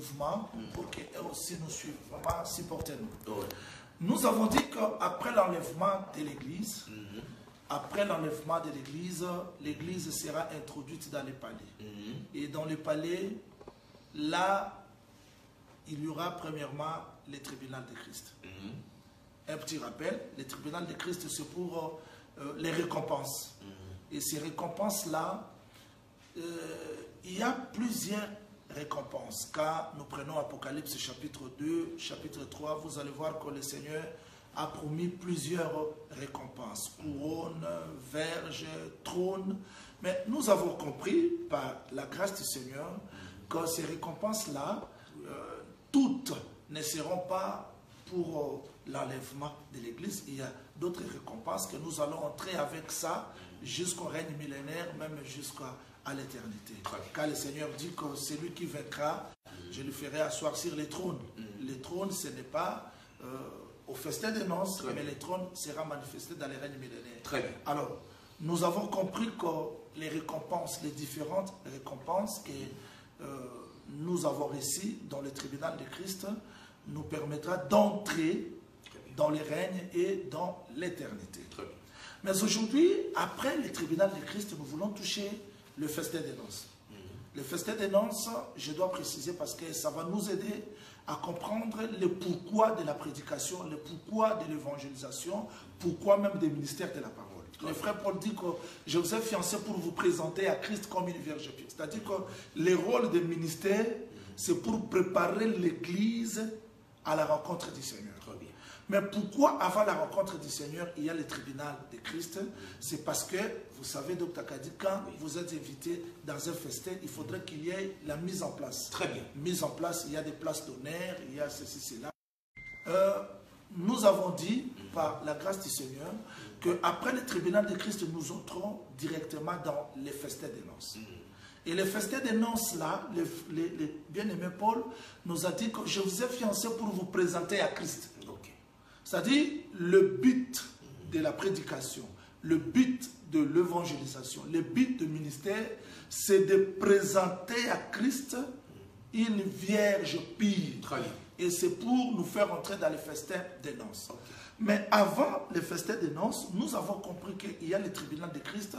mouvement pour qu'eux aussi nous suivent. Vraiment, supportez-nous. Ouais. Nous avons dit qu'après l'enlèvement de l'Église, après l'enlèvement de l'Église, l'Église sera introduite dans les palais. Et dans les palais, là, il y aura premièrement les tribunaux de Christ. Un petit rappel, les tribunaux de Christ, c'est pour les récompenses. Et ces récompenses-là, il y a plusieurs récompenses. Quand nous prenons Apocalypse chapitre 2, chapitre 3, vous allez voir que le Seigneur a promis plusieurs récompenses. Couronne, verge, trône. Mais nous avons compris par la grâce du Seigneur que ces récompenses-là, toutes ne seront pas pour l'enlèvement de l'Église. Il y a d'autres récompenses que nous allons entrer avec ça jusqu'au règne millénaire, même jusqu'à l'éternité. Car le Seigneur dit que celui qui vaincra, je lui ferai asseoir sur les trônes. Les trônes, ce n'est pas au festin des noces, mais les trônes seront manifestés dans les règnes millénaires. Très bien. Alors, nous avons compris que les récompenses, les différentes récompenses que nous avons reçues dans le tribunal de Christ, nous permettra d'entrer dans les règnes et dans l'éternité. Mais aujourd'hui, après le tribunal de Christ, nous voulons toucher le festin des noces. Le festin des noces, je dois préciser parce que ça va nous aider à comprendre le pourquoi de la prédication, le pourquoi de l'évangélisation, pourquoi même des ministères de la parole. Le frère Paul dit que je vous ai fiancé pour vous présenter à Christ comme une vierge pure. C'est-à-dire que le rôle des ministères, c'est pour préparer l'Église à la rencontre du Seigneur. Mais pourquoi avant la rencontre du Seigneur, il y a le tribunal de Christ? C'est parce que, vous savez, Dr. Kadi, quand vous êtes invité dans un festin, il faudrait qu'il y ait la mise en place. Très bien. Mise en place, il y a des places d'honneur, il y a ceci, cela. Nous avons dit, par la grâce du Seigneur, qu'après le tribunal de Christ, nous entrons directement dans les festins des noces. Et les festins des noces, là, les bien-aimés Paul nous a dit que je vous ai fiancé pour vous présenter à Christ. C'est-à-dire, le but de la prédication, le but de l'évangélisation, le but du ministère, c'est de présenter à Christ une vierge pure. Et c'est pour nous faire entrer dans les festins des noces. Mais avant les festins des noces, nous avons compris qu'il y a le tribunal de Christ.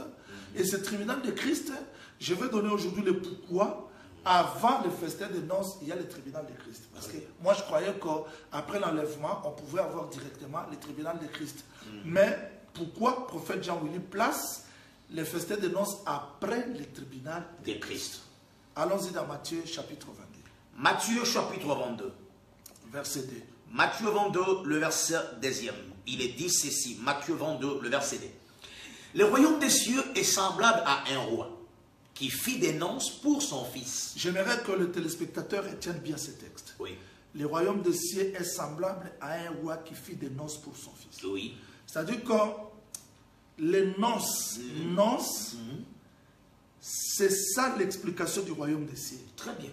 Et ce tribunal de Christ, je vais donner aujourd'hui le pourquoi. Avant le festin des noces, il y a le tribunal de Christ. Parce que moi, je croyais qu'après l'enlèvement, on pouvait avoir directement le tribunal de Christ. Mais pourquoi le prophète Jean-Willy place le festin des noces après le tribunal de Christ? Allons-y dans Matthieu chapitre 22. Matthieu chapitre 22. Verset 2. Matthieu 22, le verset 2e. Il est dit ceci, Matthieu 22, le verset 2. Le royaume des cieux est semblable à un roi qui fit des noces pour son fils. J'aimerais que le téléspectateur retienne bien ce texte. Oui. Le royaume des cieux est semblable à un roi qui fit des noces pour son fils. Oui. C'est-à-dire que les noces, c'est ça l'explication du royaume des cieux. Très bien.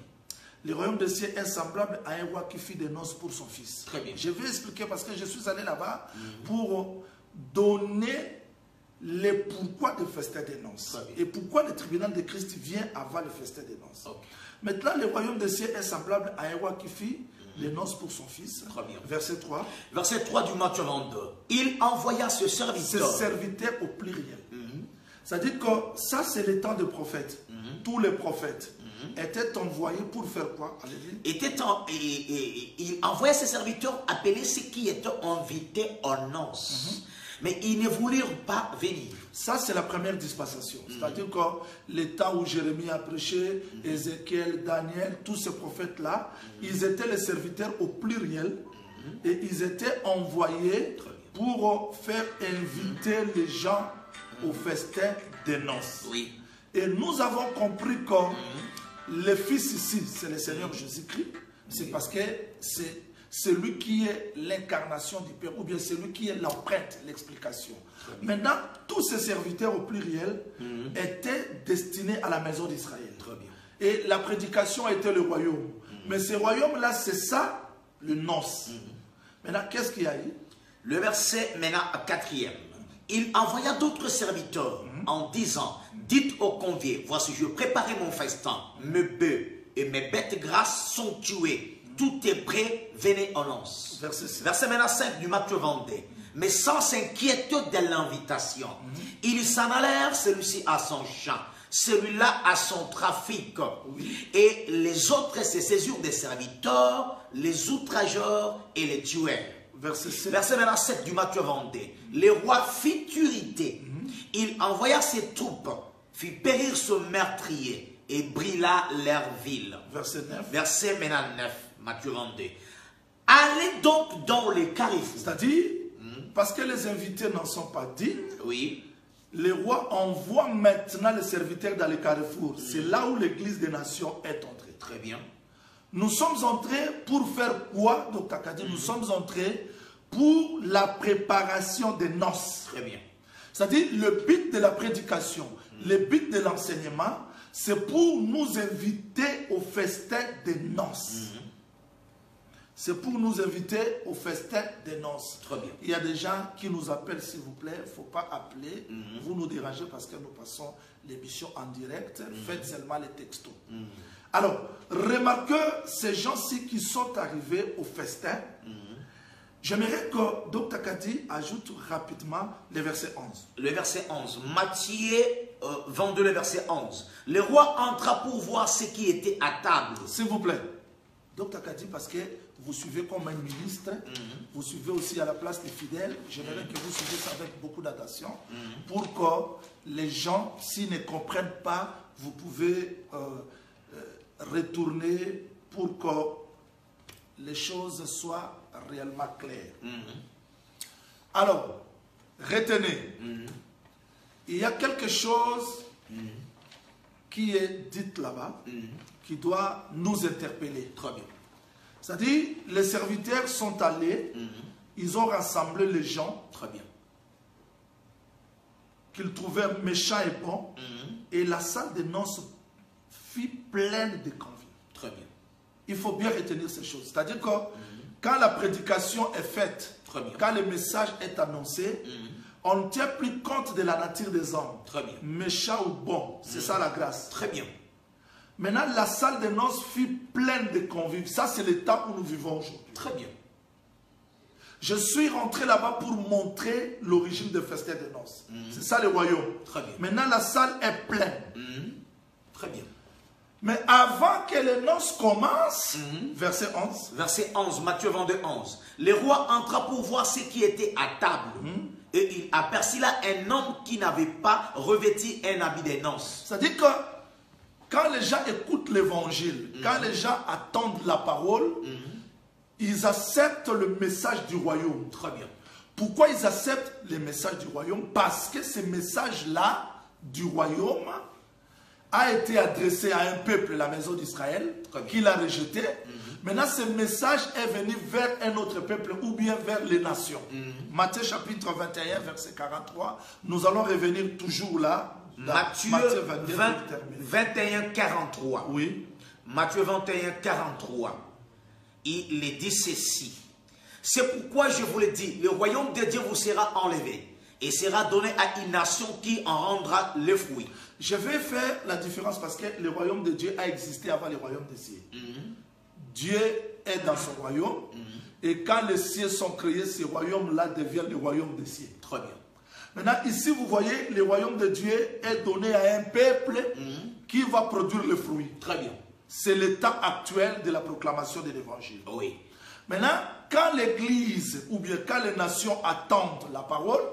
Le royaume des cieux est semblable à un roi qui fit des noces pour son fils. Très bien. Je vais expliquer parce que je suis allé là-bas pour donner le pourquoi du festin des noces. Et pourquoi le tribunal de Christ vient avant le festin des noces. Maintenant, le royaume des cieux est semblable à un roi qui fit les noces pour son fils. Très bien. Verset 3. Verset 3 du Matthieu 22. Il envoya ce serviteur. Ce serviteur au pluriel. C'est-à-dire que ça, c'est le temps des prophètes. Tous les prophètes étaient envoyés pour faire quoi? Il envoyait ses serviteurs appeler ceux qui étaient invités aux noces. Mais ils ne voulurent pas venir. Ça, c'est la première dispensation. C'est-à-dire que le temps où Jérémie a prêché, Ézéchiel, Daniel, tous ces prophètes-là, ils étaient les serviteurs au pluriel et ils étaient envoyés pour faire inviter les gens au festin des noces. Oui. Et nous avons compris que le Fils ici, c'est le Seigneur Jésus-Christ. C'est parce que c'est celui qui est l'incarnation du Père, ou bien celui qui est l'empreinte, l'explication. Maintenant, tous ces serviteurs au pluriel étaient destinés à la maison d'Israël. Et la prédication était le royaume. Mais ce royaume-là, c'est ça, le noce. Maintenant, qu'est-ce qu'il y a eu? Le verset maintenant 4e. Il envoya d'autres serviteurs en disant, dites aux conviés, voici je préparais mon festin, mes bœufs et mes bêtes grasses sont tuées. Tout est prêt, venez en lance. Verset maintenant 5 du Matthieu 22. Mais sans s'inquiéter de l'invitation, ils s'en allèrent, celui-ci à son champ, celui-là à son trafic. Et les autres se saisirent des serviteurs, les outrageurs et les tuèrent. Verset maintenant 7 du Matthieu 22. Le roi fit irriter. Il envoya ses troupes, fit périr ce meurtrier et brilla leur ville. Verset maintenant 9, Matthieu 22. Allez donc dans les carrefours. C'est-à-dire, parce que les invités n'en sont pas dignes, oui, le roi envoie maintenant les serviteurs dans les carrefours. C'est là où l'église des nations est entrée. Très bien. Nous sommes entrés pour faire quoi, Dr Kadi? Nous sommes entrés pour la préparation des noces. Très bien. C'est-à-dire, le but de la prédication, le but de l'enseignement, c'est pour nous inviter au festin des noces. C'est pour nous inviter au festin des noces. Très bien. Il y a des gens qui nous appellent, s'il vous plaît. Il ne faut pas appeler. Vous nous dérangez parce que nous passons l'émission en direct. Faites seulement les textos. Alors, remarquez ces gens-ci qui sont arrivés au festin. J'aimerais que Dr Kadi ajoute rapidement le verset 11. Le verset 11. Matthieu 22, le verset 11. Le roi entra pour voir ce qui était à table. S'il vous plaît. Dr Kadi, parce que vous suivez comme un ministre, vous suivez aussi à la place des fidèles. J'aimerais que vous suivez ça avec beaucoup d'attention pour que les gens, s'ils ne comprennent pas, vous pouvez retourner pour que les choses soient réellement claires. Alors, retenez, il y a quelque chose qui est dit là-bas, qui doit nous interpeller. Très bien. C'est-à-dire, les serviteurs sont allés, ils ont rassemblé les gens, très bien, qu'ils trouvaient méchants et bons, et la salle de noces fut pleine de convives. Très bien. Il faut bien retenir ces choses. C'est-à-dire que quand la prédication est faite, quand le message est annoncé, on ne tient plus compte de la nature des hommes. Très bien. Méchants ou bons, c'est ça la grâce. Très bien. Maintenant, la salle de noces fut pleine de convives. Ça, c'est l'état où nous vivons aujourd'hui. Très bien. Je suis rentré là-bas pour montrer l'origine des festins de noces. C'est ça le royaume. Très bien. Maintenant, la salle est pleine. Très bien. Mais avant que les noces commencent, verset 11. Verset 11, Matthieu 22, 11. Le roi entra pour voir ce qui était à table. Et il aperçut là un homme qui n'avait pas revêtu un habit de noces. C'est-à-dire que quand les gens écoutent l'évangile, quand les gens attendent la parole, ils acceptent le message du royaume. Très bien. Pourquoi ils acceptent le message du royaume? Parce que ce message-là du royaume a été adressé à un peuple, la maison d'Israël, qui l'a rejeté. Maintenant, ce message est venu vers un autre peuple ou bien vers les nations. Matthieu chapitre 21, verset 43. Nous allons revenir toujours là. Matthieu 21, 43. Oui. Matthieu 21, 43. Il est dit ceci. C'est pourquoi je vous le dis, le royaume de Dieu vous sera enlevé et sera donné à une nation qui en rendra le fruit. Je vais faire la différence parce que le royaume de Dieu a existé avant le royaume des cieux. Dieu est dans son royaume et quand les cieux sont créés, ce royaume-là devient le royaume des cieux. Très bien. Maintenant, ici, vous voyez, le royaume de Dieu est donné à un peuple qui va produire le fruit. Très bien. C'est l'état actuel de la proclamation de l'évangile. Oui. Maintenant, quand l'église ou bien quand les nations attendent la parole,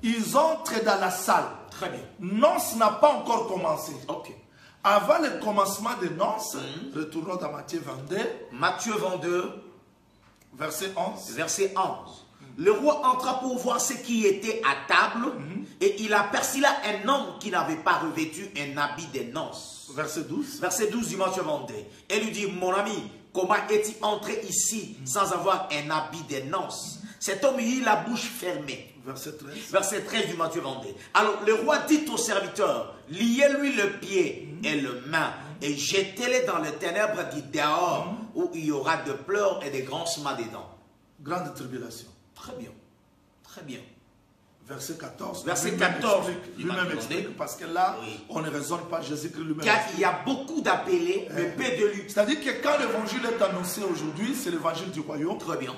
ils entrent dans la salle. Très bien. Noces n'a pas encore commencé. Ok. Avant le commencement des noces, retournons dans Matthieu 22. Matthieu 22, verset 11. Verset 11. Le roi entra pour voir ce qui était à table et il aperçut là un homme qui n'avait pas revêtu un habit de noces. Verset 12. Verset 12 du Matthieu 22. Et lui dit, mon ami, comment es-tu entré ici sans avoir un habit de noces? Cet homme eut la bouche fermée. Verset 13. Verset 13 du Matthieu 22. Alors le roi dit au serviteur, liez-lui le pied et le main et jetez-les dans les ténèbres du dehors où il y aura de pleurs et de grands gements des dents. Grande tribulation. Très bien. Très bien. Verset 14. Verset 14. Lui-même explique, parce que là, on ne raisonne pas, Jésus-Christ lui-même. Car il y a beaucoup d'appelés, mais peu de lui. C'est-à-dire que quand l'évangile est annoncé aujourd'hui, c'est l'évangile du royaume. Très bien.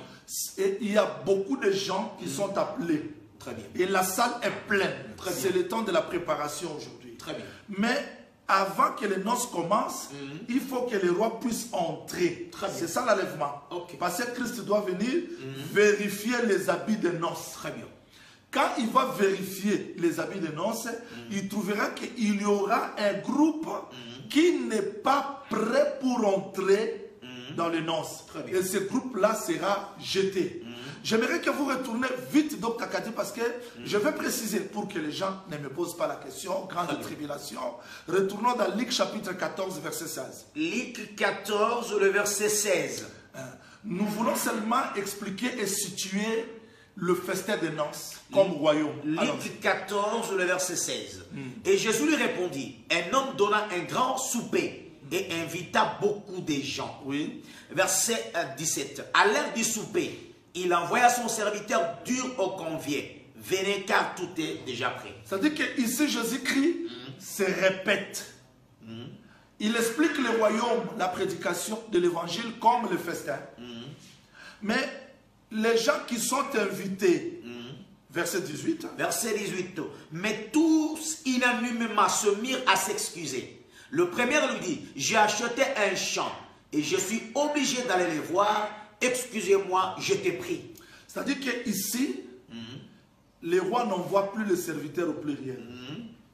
Et il y a beaucoup de gens qui sont appelés. Très bien. Et la salle est pleine. C'est le temps de la préparation aujourd'hui. Très bien. Mais avant que les noces commencent, il faut que les rois puissent entrer. C'est ça l'enlèvement. Parce que Christ doit venir vérifier les habits de noces. Très bien. Quand il va vérifier les habits de noces, il trouvera qu'il y aura un groupe qui n'est pas prêt pour entrer dans les noces. Et ce groupe-là sera jeté. J'aimerais que vous retournez vite, Dr. Kadi, parce que je vais préciser pour que les gens ne me posent pas la question, grande tribulation. Retournons dans Luc chapitre 14, verset 16. Luc 14, le verset 16. Nous voulons seulement expliquer et situer le festin des noces comme royaume. Luc 14, le verset 16. Et Jésus lui répondit, un homme donna un grand souper et invita beaucoup de gens. Verset 17. À l'heure du souper, il envoya son serviteur dur au convié. Venez car tout est déjà prêt. C'est-à-dire qu'ici Jésus-Christ se répète. Il explique le royaume, la prédication de l'évangile comme le festin. Mais les gens qui sont invités, verset 18. Verset 18. Mais tous unanimement se mirent à s'excuser. Le premier lui dit, j'ai acheté un champ et je suis obligé d'aller les voir. Excusez-moi, je t'ai pris. C'est-à-dire qu'ici, les rois n'envoient plus le serviteur au pluriel.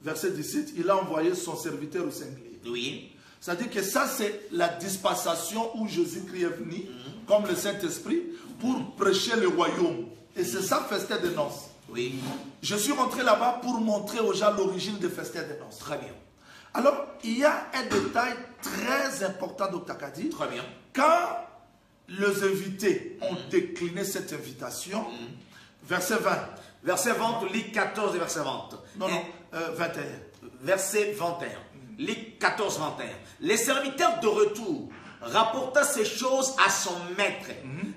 Verset 17, il a envoyé son serviteur au singulier. Oui. C'est-à-dire que ça, c'est la dispensation où Jésus-Christ est venu, comme le Saint-Esprit, pour prêcher le royaume. Et c'est ça, festin de noces. Oui. Je suis rentré là-bas pour montrer aux gens l'origine des festins de noces. Très bien. Alors, il y a un détail très important, Dr. Kadi. Très bien. Quand les invités ont décliné cette invitation, verset 20. Verset 20, Luc 14 et verset 20. Non, 21. Verset 21. Luc 14, 21. Les serviteurs de retour rapporta ces choses à son maître.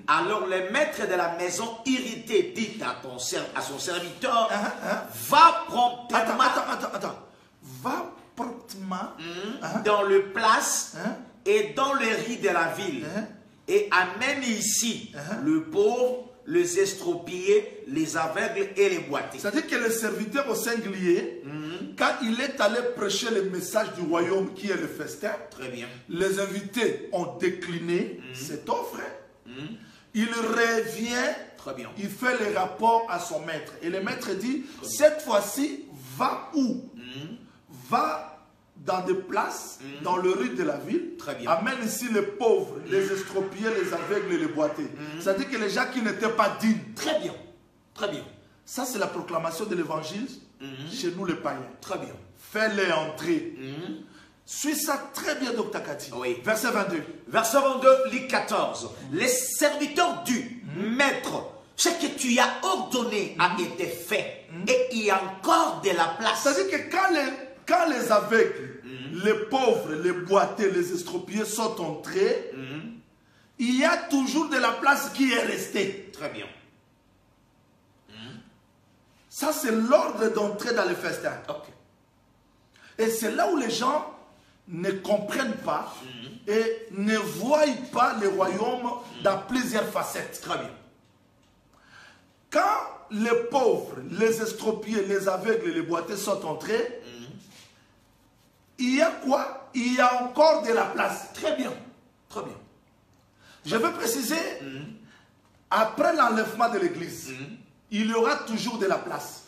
Alors le maître de la maison, irrité, dit à son serviteur, va promptement... Attends. Va promptement dans le place et dans les rues de la ville. Et amène ici le pauvre, les estropiés, les aveugles et les boiteux. C'est-à-dire que le serviteur au singulier, quand il est allé prêcher le message du royaume qui est le festin, très bien, les invités ont décliné cette offre. Il revient, très bien, il fait le rapport à son maître. Et le maître dit, cette fois-ci, va où? Va dans des places, dans le rue de la ville. Très bien. Amène ici les pauvres, les estropiés, les aveugles et les boiteux. C'est-à-dire que les gens qui n'étaient pas dignes. Très bien. Très bien. Ça, c'est la proclamation de l'évangile chez nous les païens. Très bien. Fais-les entrer. Suis ça très bien, Dr. Kati. Oui. Verset 22. Verset 22, Luc 14. Les serviteurs du maître, ce que tu as ordonné a été fait. Et il y a encore de la place. C'est-à-dire que quand les aveugles, les pauvres, les boiteux, les estropiés sont entrés, il y a toujours de la place qui est restée. Très bien. Ça, c'est l'ordre d'entrer dans le festin. Et c'est là où les gens ne comprennent pas et ne voient pas le royaume dans plusieurs facettes. Très bien. Quand les pauvres, les estropiés, les aveugles et les boiteux sont entrés, il y a quoi? Il y a encore de la place. Très bien. Très bien. Je veux préciser, après l'enlèvement de l'église, il y aura toujours de la place.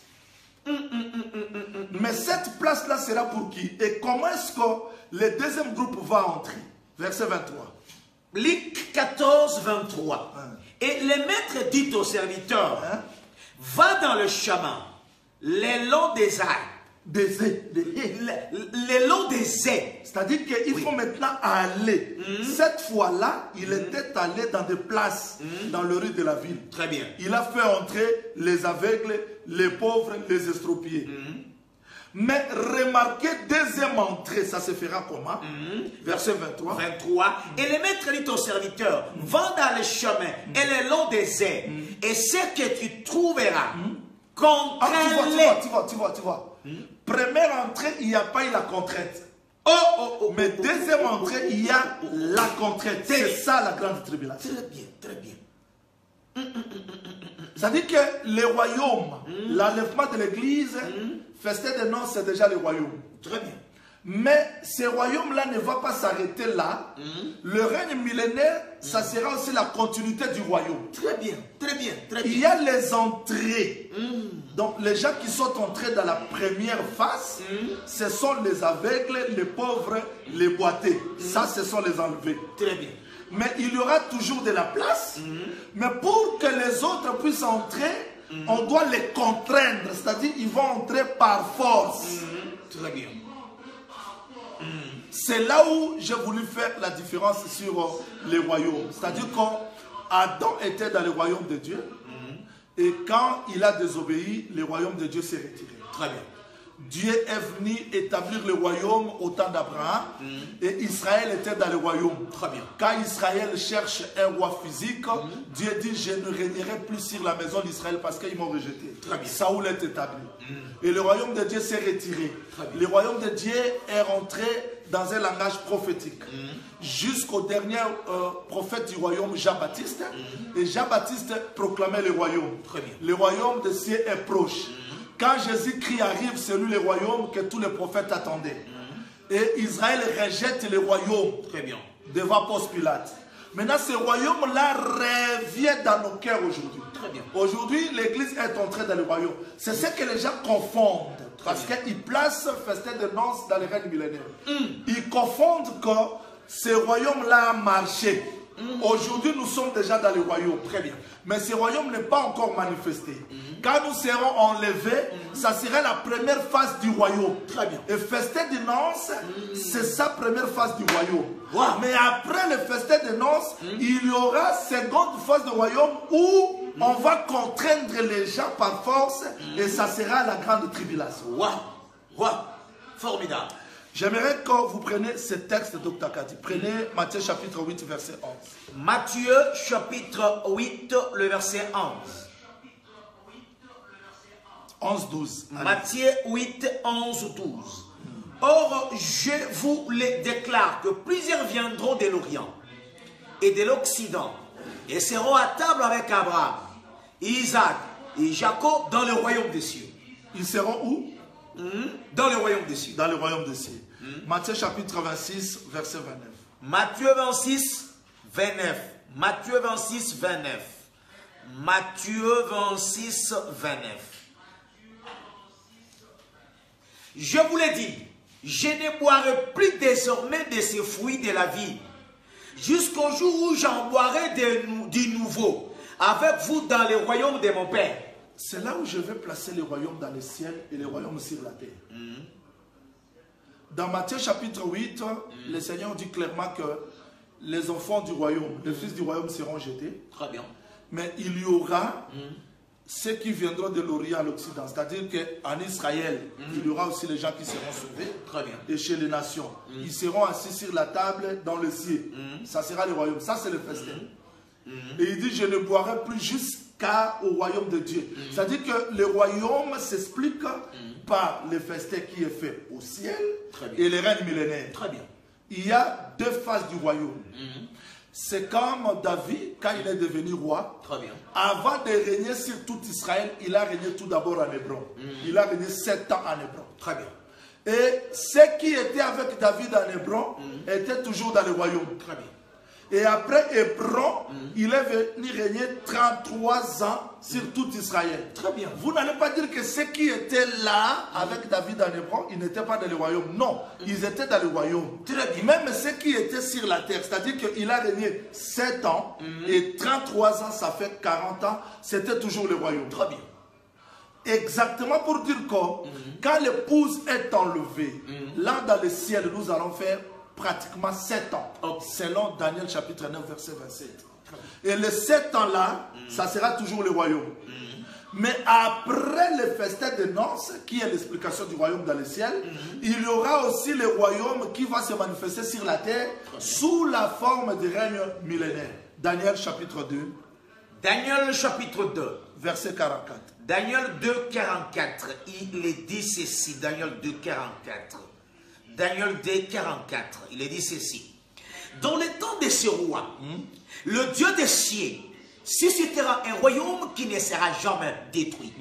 Mais cette place-là sera pour qui? Et comment est-ce que le deuxième groupe va entrer? Verset 23. Luc 14, 23. Et le maître dit au serviteur, va dans le chemin, le long des arbres. Le long des haies. C'est-à-dire qu'il faut maintenant aller. Cette fois-là, il était allé dans des places, dans le rue de la ville. Très bien. Il a fait entrer les aveugles, les pauvres, les estropiés. Mais remarquez, deuxième entrée, ça se fera comment? Verset 23. 23. Et le maître dit au serviteur, va dans le chemin et le long des haies, et ce que tu trouveras, Contrains-les. Tu vois. Première entrée, il n'y a pas eu la contrainte. Mais deuxième entrée, il y a la contrainte. C'est ça la grande tribulation. Très bien. Ça dit que les royaumes, l'enlèvement de l'église, festin de noces, c'est déjà le royaume. Très bien. Mais ce royaume-là ne va pas s'arrêter là. Le règne millénaire, ça sera aussi la continuité du royaume. Très bien. Il y a les entrées. Donc les gens qui sont entrés dans la première phase, ce sont les aveugles, les pauvres, les boités. Ça, ce sont les enlevés. Très bien. Mais il y aura toujours de la place. Mais pour que les autres puissent entrer, on doit les contraindre. C'est-à-dire qu'ils vont entrer par force. Très bien. C'est là où j'ai voulu faire la différence sur les royaumes. C'est-à-dire qu'Adam était dans le royaume de Dieu. Et quand il a désobéi, le royaume de Dieu s'est retiré. Très bien. Dieu est venu établir le royaume au temps d'Abraham. Et Israël était dans le royaume. Très bien. Quand Israël cherche un roi physique, Dieu dit: je ne régnerai plus sur la maison d'Israël parce qu'ils m'ont rejeté. Très bien. Saoul est établi. Et le royaume de Dieu s'est retiré. Le royaume de Dieu est rentré dans un langage prophétique. Jusqu'au dernier prophète du royaume, Jean-Baptiste. Et Jean-Baptiste proclamait le royaume. Très bien. Le royaume de Dieu est proche. Quand Jésus-Christ arrive, c'est lui le royaume que tous les prophètes attendaient. Et Israël rejette le royaume. Très bien. Devant Ponce Pilate. Maintenant, ce royaume-là revient dans nos cœurs aujourd'hui. Très bien. Aujourd'hui, l'église est entrée dans le royaume. C'est ce que les gens confondent. Parce qu'ils placent festin de noces dans les règnes millénaires. Ils confondent que ce royaume-là a marché. Aujourd'hui, nous sommes déjà dans le royaume. Très bien. Mais ce royaume n'est pas encore manifesté. Quand nous serons enlevés, ça sera la première phase du royaume. Très bien. Et festin de noces, c'est sa première phase du royaume. Wow. Mais après le festin de noces, il y aura seconde phase du royaume où on va contraindre les gens par force et ça sera la grande tribulation. Waouh. Formidable. J'aimerais que vous preniez ce texte, Dr. Kadi. Prenez Matthieu chapitre 8, verset 11. Matthieu chapitre 8, le verset 11. 11-12. Matthieu 8, 11, 12. Or, je vous le déclare que plusieurs viendront de l'Orient et de l'Occident et seront à table avec Abraham, Isaac et Jacob dans le royaume des cieux. Ils seront où? Dans le royaume des cieux. Dans le royaume des cieux. Matthieu chapitre 26, verset 29. Matthieu 26, 29. Matthieu 26, 29. Matthieu 26, 29. Je vous l'ai dit, je ne boirai plus désormais de ces fruits de la vie, jusqu'au jour où j'en boirai du nouveau, avec vous dans le royaume de mon Père. C'est là où je vais placer le royaume dans le ciel et le royaume sur la terre. Dans Matthieu chapitre 8, le Seigneur dit clairement que les enfants du royaume, les fils du royaume seront jetés. Très bien. Mais il y aura ceux qui viendront de l'Orient à l'Occident. C'est-à-dire qu'en Israël, il y aura aussi les gens qui seront sauvés. Très bien. Et chez les nations. Ils seront assis sur la table dans le ciel. Ça sera le royaume. Ça, c'est le festin. Et il dit: je ne boirai plus jusqu'au royaume de Dieu. C'est-à-dire que le royaume s'explique par le festin qui est fait au ciel et les règnes millénaires. Très bien. Il y a deux phases du royaume. C'est comme David, quand il est devenu roi. Très bien. Avant de régner sur tout Israël, il a régné tout d'abord en Hébron. Il a régné 7 ans en Hébron. Très bien. Et ceux qui étaient avec David en Hébron étaient toujours dans le royaume. Très bien. Et après Hébron, il est venu régner 33 ans sur tout Israël. Très bien. Vous n'allez pas dire que ceux qui étaient là avec David en Hébron, ils n'étaient pas dans le royaume. Non, ils étaient dans le royaume. Très bien. Même ceux qui étaient sur la terre, c'est-à-dire qu'il a régné 7 ans et 33 ans, ça fait 40 ans, c'était toujours le royaume. Très bien. Exactement pour dire que quand l'épouse est enlevée, là dans le ciel, nous allons faire pratiquement 7 ans, selon Daniel chapitre 9, verset 27. Et les 7 ans-là, ça sera toujours le royaume. Mais après le festin de noces, qui est l'explication du royaume dans le ciel, il y aura aussi le royaume qui va se manifester sur la terre sous la forme du règne millénaire. Daniel chapitre 2, Daniel chapitre 2. Verset 44. Daniel 2, 44. Il est dit ceci. Daniel 2, 44. Daniel 2, 44. Il est dit ceci. Dans les temps de ce roi, le Dieu des cieux suscitera un royaume qui ne sera jamais détruit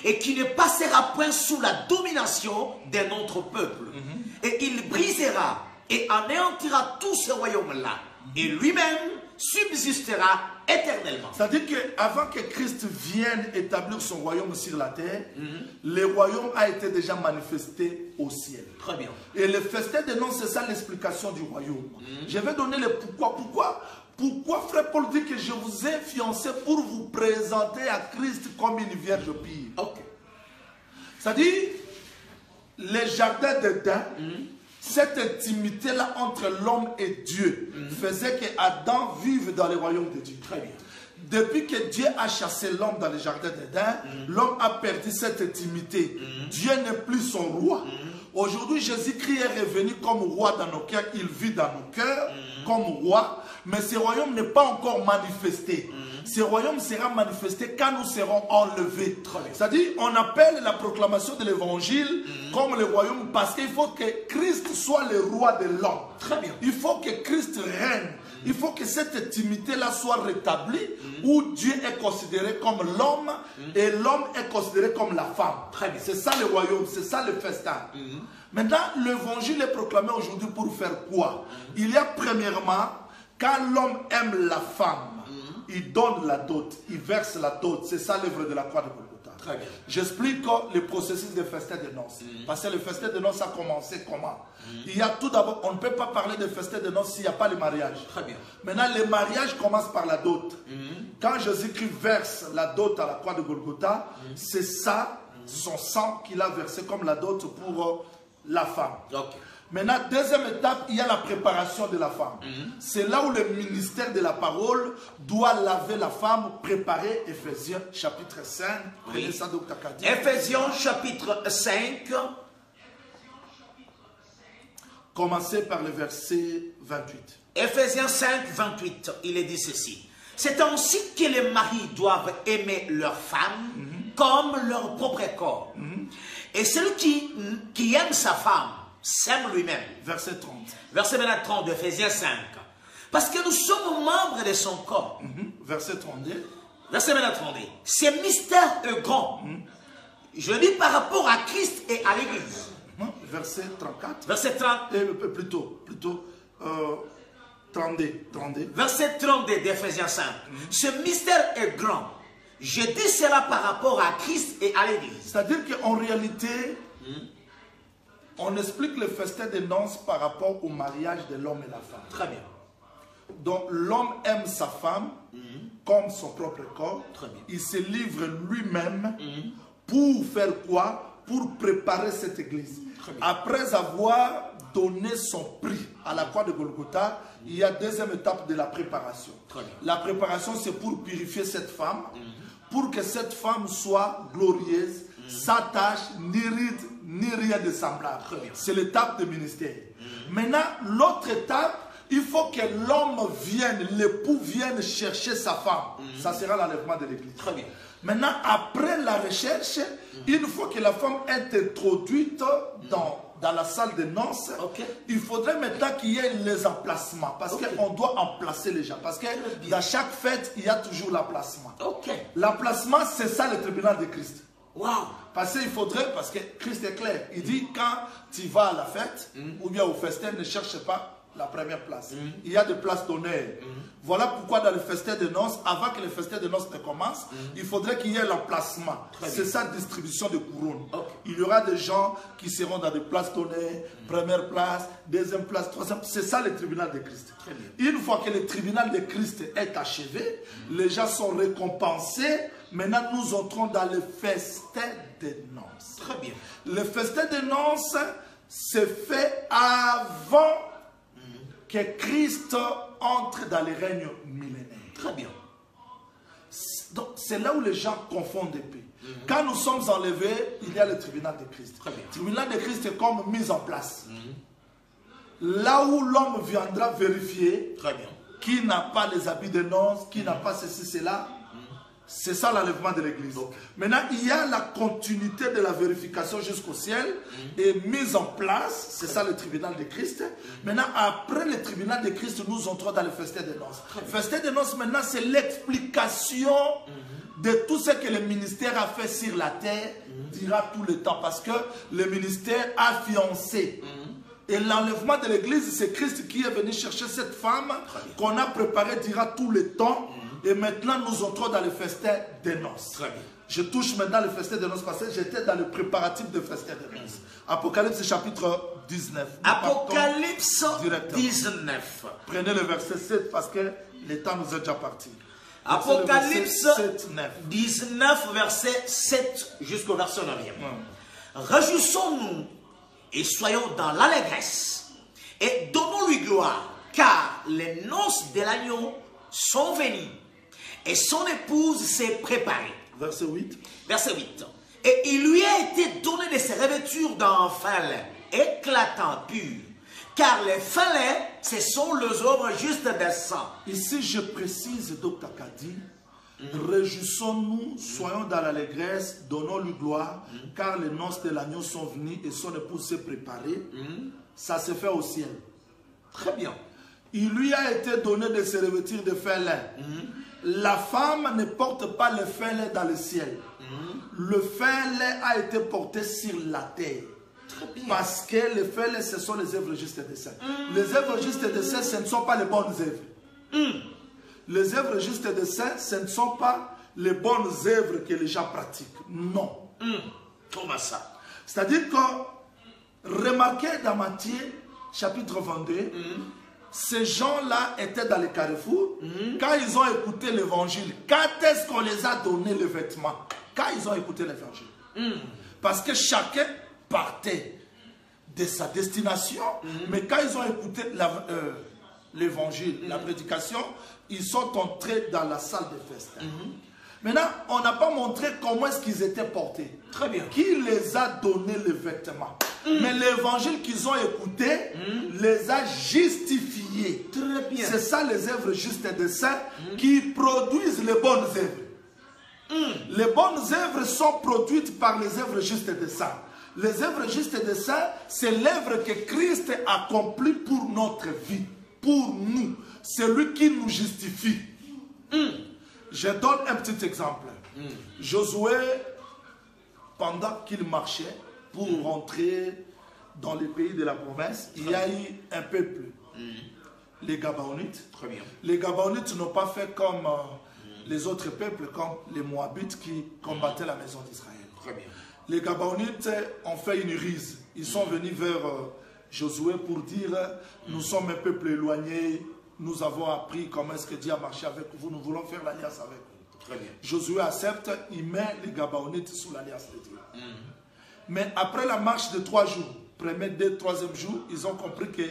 et qui ne passera point sous la domination d'un autre peuple. Et il brisera et anéantira tout ce royaume-là. Et lui-même subsistera éternellement. C'est-à-dire qu'avant que Christ vienne établir son royaume sur la terre, le royaume a été déjà manifesté au ciel. Très bien. Et le festin de noces, c'est ça l'explication du royaume. Je vais donner le pourquoi. Pourquoi frère Paul dit que je vous ai fiancé pour vous présenter à Christ comme une vierge pure? Ok. C'est-à-dire, les jardins d'Éden, cette intimité-là entre l'homme et Dieu faisait que Adam vive dans le royaume de Dieu. Très bien. Depuis que Dieu a chassé l'homme dans le jardin d'Éden, l'homme a perdu cette intimité. Dieu n'est plus son roi. Aujourd'hui, Jésus-Christ est revenu comme roi dans nos cœurs. Il vit dans nos cœurs comme roi. Mais ce royaume n'est pas encore manifesté. Ce royaume sera manifesté quand nous serons enlevés. C'est-à-dire, on appelle la proclamation de l'évangile comme le royaume parce qu'il faut que Christ soit le roi de l'homme. Très bien. Il faut que Christ règne. Il faut que cette intimité-là soit rétablie où Dieu est considéré comme l'homme et l'homme est considéré comme la femme. Très bien. C'est ça le royaume, c'est ça le festin. Maintenant, l'évangile est proclamé aujourd'hui pour faire quoi? Il y a premièrement, quand l'homme aime la femme, il donne la dot, il verse la dot. C'est ça l'œuvre de la croix de Golgotha. Très bien. J'explique le processus de festin de noces. Parce que le festin de noces a commencé comment? Il y a tout d'abord, on ne peut pas parler de festin de noces s'il n'y a pas le mariage. Très bien. Maintenant, le mariage commence par la dot. Quand Jésus-Christ verse la dot à la croix de Golgotha, c'est ça, son sang qu'il a versé comme la dot pour la femme. Ok. Maintenant, deuxième étape, il y a la préparation de la femme. C'est là où le ministère de la parole doit laver la femme, préparer Éphésiens chapitre 5. Oui. Ça, Dr. Kadi. Éphésiens chapitre 5. Commencez par le verset 28. Éphésiens 5, 28. Il est dit ceci. C'est ainsi que les maris doivent aimer leur femme comme leur propre corps. Et celui qui aime sa femme s'aime lui-même. Verset 30. Verset 30 de Éphésiens 5. Parce que nous sommes membres de son corps. Verset 32. Verset 32. Ce mystère est grand. Je dis par rapport à Christ et à l'Église. Verset 34. Verset 30. Plutôt 32. Verset 32 d'Éphésiens 5. Ce mystère est grand. Je dis cela par rapport à Christ et à l'Église. C'est-à-dire qu'en réalité, on explique le festin de noces par rapport au mariage de l'homme et la femme. Très bien. Donc l'homme aime sa femme comme son propre corps. Très bien. Il se livre lui-même pour faire quoi? Pour préparer cette église. Après avoir donné son prix à la croix de Golgotha, il y a deuxième étape de la préparation. Très bien. La préparation, c'est pour purifier cette femme, pour que cette femme soit glorieuse, sans tache, ni ride, ni rien de semblable. C'est l'étape de ministère. Maintenant, l'autre étape, il faut que l'homme vienne, l'époux vienne chercher sa femme. Ça sera l'enlèvement de l'église. Très bien. Maintenant, après la recherche, une fois que la femme est introduite dans la salle de noces, il faudrait maintenant qu'il y ait les emplacements. Parce qu'on doit emplacer les gens. Parce que dans chaque fête, il y a toujours l'emplacement. L'emplacement, c'est ça le tribunal de Christ. Wow. Parce qu'il faudrait, parce que Christ est clair. Il dit, quand tu vas à la fête, ou bien au festin, ne cherche pas la première place. Il y a des places d'honneur. Voilà pourquoi dans le festin de noces, avant que le festin de noces ne commence, il faudrait qu'il y ait l'emplacement. C'est ça, distribution de couronnes. Il y aura des gens qui seront dans des places d'honneur, première place, deuxième place, troisième. C'est ça le tribunal de Christ. Une fois que le tribunal de Christ est achevé, les gens sont récompensés. Maintenant, nous entrons dans le festin de noces. Très bien. Le festin de noces se fait avant que Christ entre dans le règne millénaire. Très bien. Donc, c'est là où les gens confondent des pays. Quand nous sommes enlevés, il y a le tribunal de Christ. Très bien. Le tribunal de Christ est comme mis en place. Là où l'homme viendra vérifier qui n'a pas les habits de noces, qui n'a pas ceci, cela, C'est ça l'enlèvement de l'église. Maintenant, il y a la continuité de la vérification jusqu'au ciel et mise en place. C'est ça le tribunal de Christ. Maintenant, après le tribunal de Christ, nous entrons dans le festin des noces. Festin des noces, maintenant, c'est l'explication de tout ce que le ministère a fait sur la terre, dira tout le temps. Parce que le ministère a fiancé. Et l'enlèvement de l'église, c'est Christ qui est venu chercher cette femme qu'on a préparée, dira tout le temps. Et maintenant, nous entrons dans le festin des noces. Très bien. Je touche maintenant le festin des noces parce que j'étais dans le préparatif du festin des noces. Apocalypse chapitre 19. Apocalypse 19. Prenez le verset 7 parce que le temps nous est déjà parti. Apocalypse 19, verset 7 jusqu'au verset 9. Réjouissons-nous et soyons dans l'allégresse et donnons-lui gloire, car les noces de l'agneau sont venues et son épouse s'est préparée. Verset 8. Verset 8. Et il lui a été donné de se revêtir d'un fin lin éclatant, pur, car les fins laits, ce sont les œuvres justes des saints. Ici, je précise, Dr. Kadi, réjouissons-nous, soyons dans l'allégresse, donnons-lui gloire, car les noces de l'agneau sont venues et son épouse s'est préparée. Ça se fait au ciel. Très bien. Il lui a été donné de se revêtir de fin lin. La femme ne porte pas le fin lin dans le ciel. Le fin lin a été porté sur la terre. Parce que les fin lin, ce sont les œuvres justes des saints. Les œuvres justes des saints, ce ne sont pas les bonnes œuvres. Les œuvres justes des saints, ce ne sont pas les bonnes œuvres que les gens pratiquent. Non. Comment ça? C'est-à-dire que, remarquez dans Matthieu, chapitre 22, ces gens-là étaient dans les carrefours. Quand ils ont écouté l'évangile, quand est-ce qu'on les a donné le vêtement? Quand ils ont écouté l'évangile. Parce que chacun partait de sa destination, mais quand ils ont écouté l'évangile, la prédication, ils sont entrés dans la salle de festin. Maintenant, on n'a pas montré comment est-ce qu'ils étaient portés. Très bien. Qui les a donné le vêtement? Mais l'évangile qu'ils ont écouté les a justifiés. Très bien. C'est ça les œuvres justes des saints qui produisent les bonnes œuvres. Les bonnes œuvres sont produites par les œuvres justes des saints. Les œuvres justes des saints, c'est l'œuvre que Christ accomplit pour notre vie, pour nous. C'est lui qui nous justifie. Je donne un petit exemple. Josué, pendant qu'il marchait pour rentrer dans le pays de la promesse, il y a eu un peuple, les Gabaonites. Très bien. Les Gabaonites n'ont pas fait comme les autres peuples, comme les Moabites qui combattaient la maison d'Israël. Très bien. Les Gabaonites ont fait une ruse. Ils sont venus vers Josué pour dire, nous sommes un peuple éloigné, nous avons appris comment est-ce que Dieu a marché avec vous, nous voulons faire l'alliance avec vous. Très bien. Josué accepte, il met les Gabaonites sous l'alliance de Dieu. Mais après la marche de 3 jours, premier, 2, 3e jour, ils ont compris que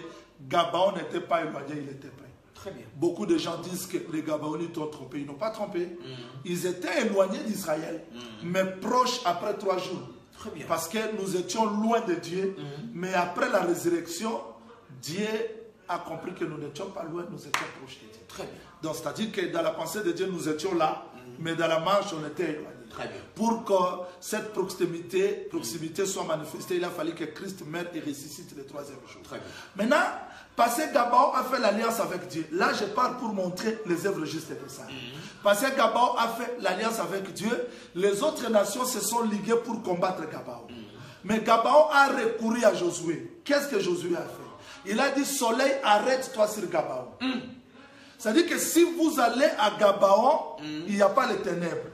Gabaon n'était pas éloigné, il était prêt. Très bien. Beaucoup de gens disent que les Gabaonites ont trompé. Ils n'ont pas trompé. Ils étaient éloignés d'Israël, mais proches après 3 jours. Très bien. Parce que nous étions loin de Dieu, mais après la résurrection, Dieu a compris que nous n'étions pas loin, nous étions proches de Dieu. Très bien. Donc, c'est-à-dire que dans la pensée de Dieu, nous étions là, mais dans la marche, on était éloignés. Très bien. Pour que cette proximité soit manifestée, il a fallu que Christ meure et ressuscite le 3e jour. Très bien. Maintenant, parce que Gabaon a fait l'alliance avec Dieu, là je parle pour montrer les œuvres justes de ça. Parce que Gabaon a fait l'alliance avec Dieu, les autres nations se sont liguées pour combattre Gabaon. Mais Gabaon a recouru à Josué. Qu'est-ce que Josué a fait? Il a dit, soleil, arrête-toi sur Gabaon. C'est-à-dire que si vous allez à Gabaon, il n'y a pas les ténèbres.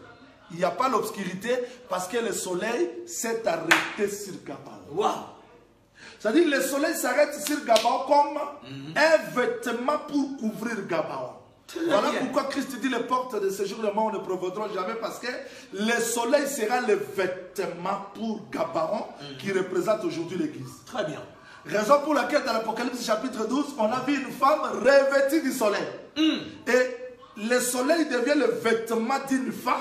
Il n'y a pas l'obscurité parce que le soleil s'est arrêté sur Gabaon. Wow. C'est-à-dire que le soleil s'arrête sur Gabaon comme un vêtement pour couvrir Gabaon. Voilà pourquoi Christ dit les portes de ce jour de mort ne provoqueront jamais, parce que le soleil sera le vêtement pour Gabaon qui représente aujourd'hui l'église. Très bien. Raison pour laquelle dans l'Apocalypse chapitre 12, on a vu une femme revêtue du soleil. Et le soleil devient le vêtement d'une femme.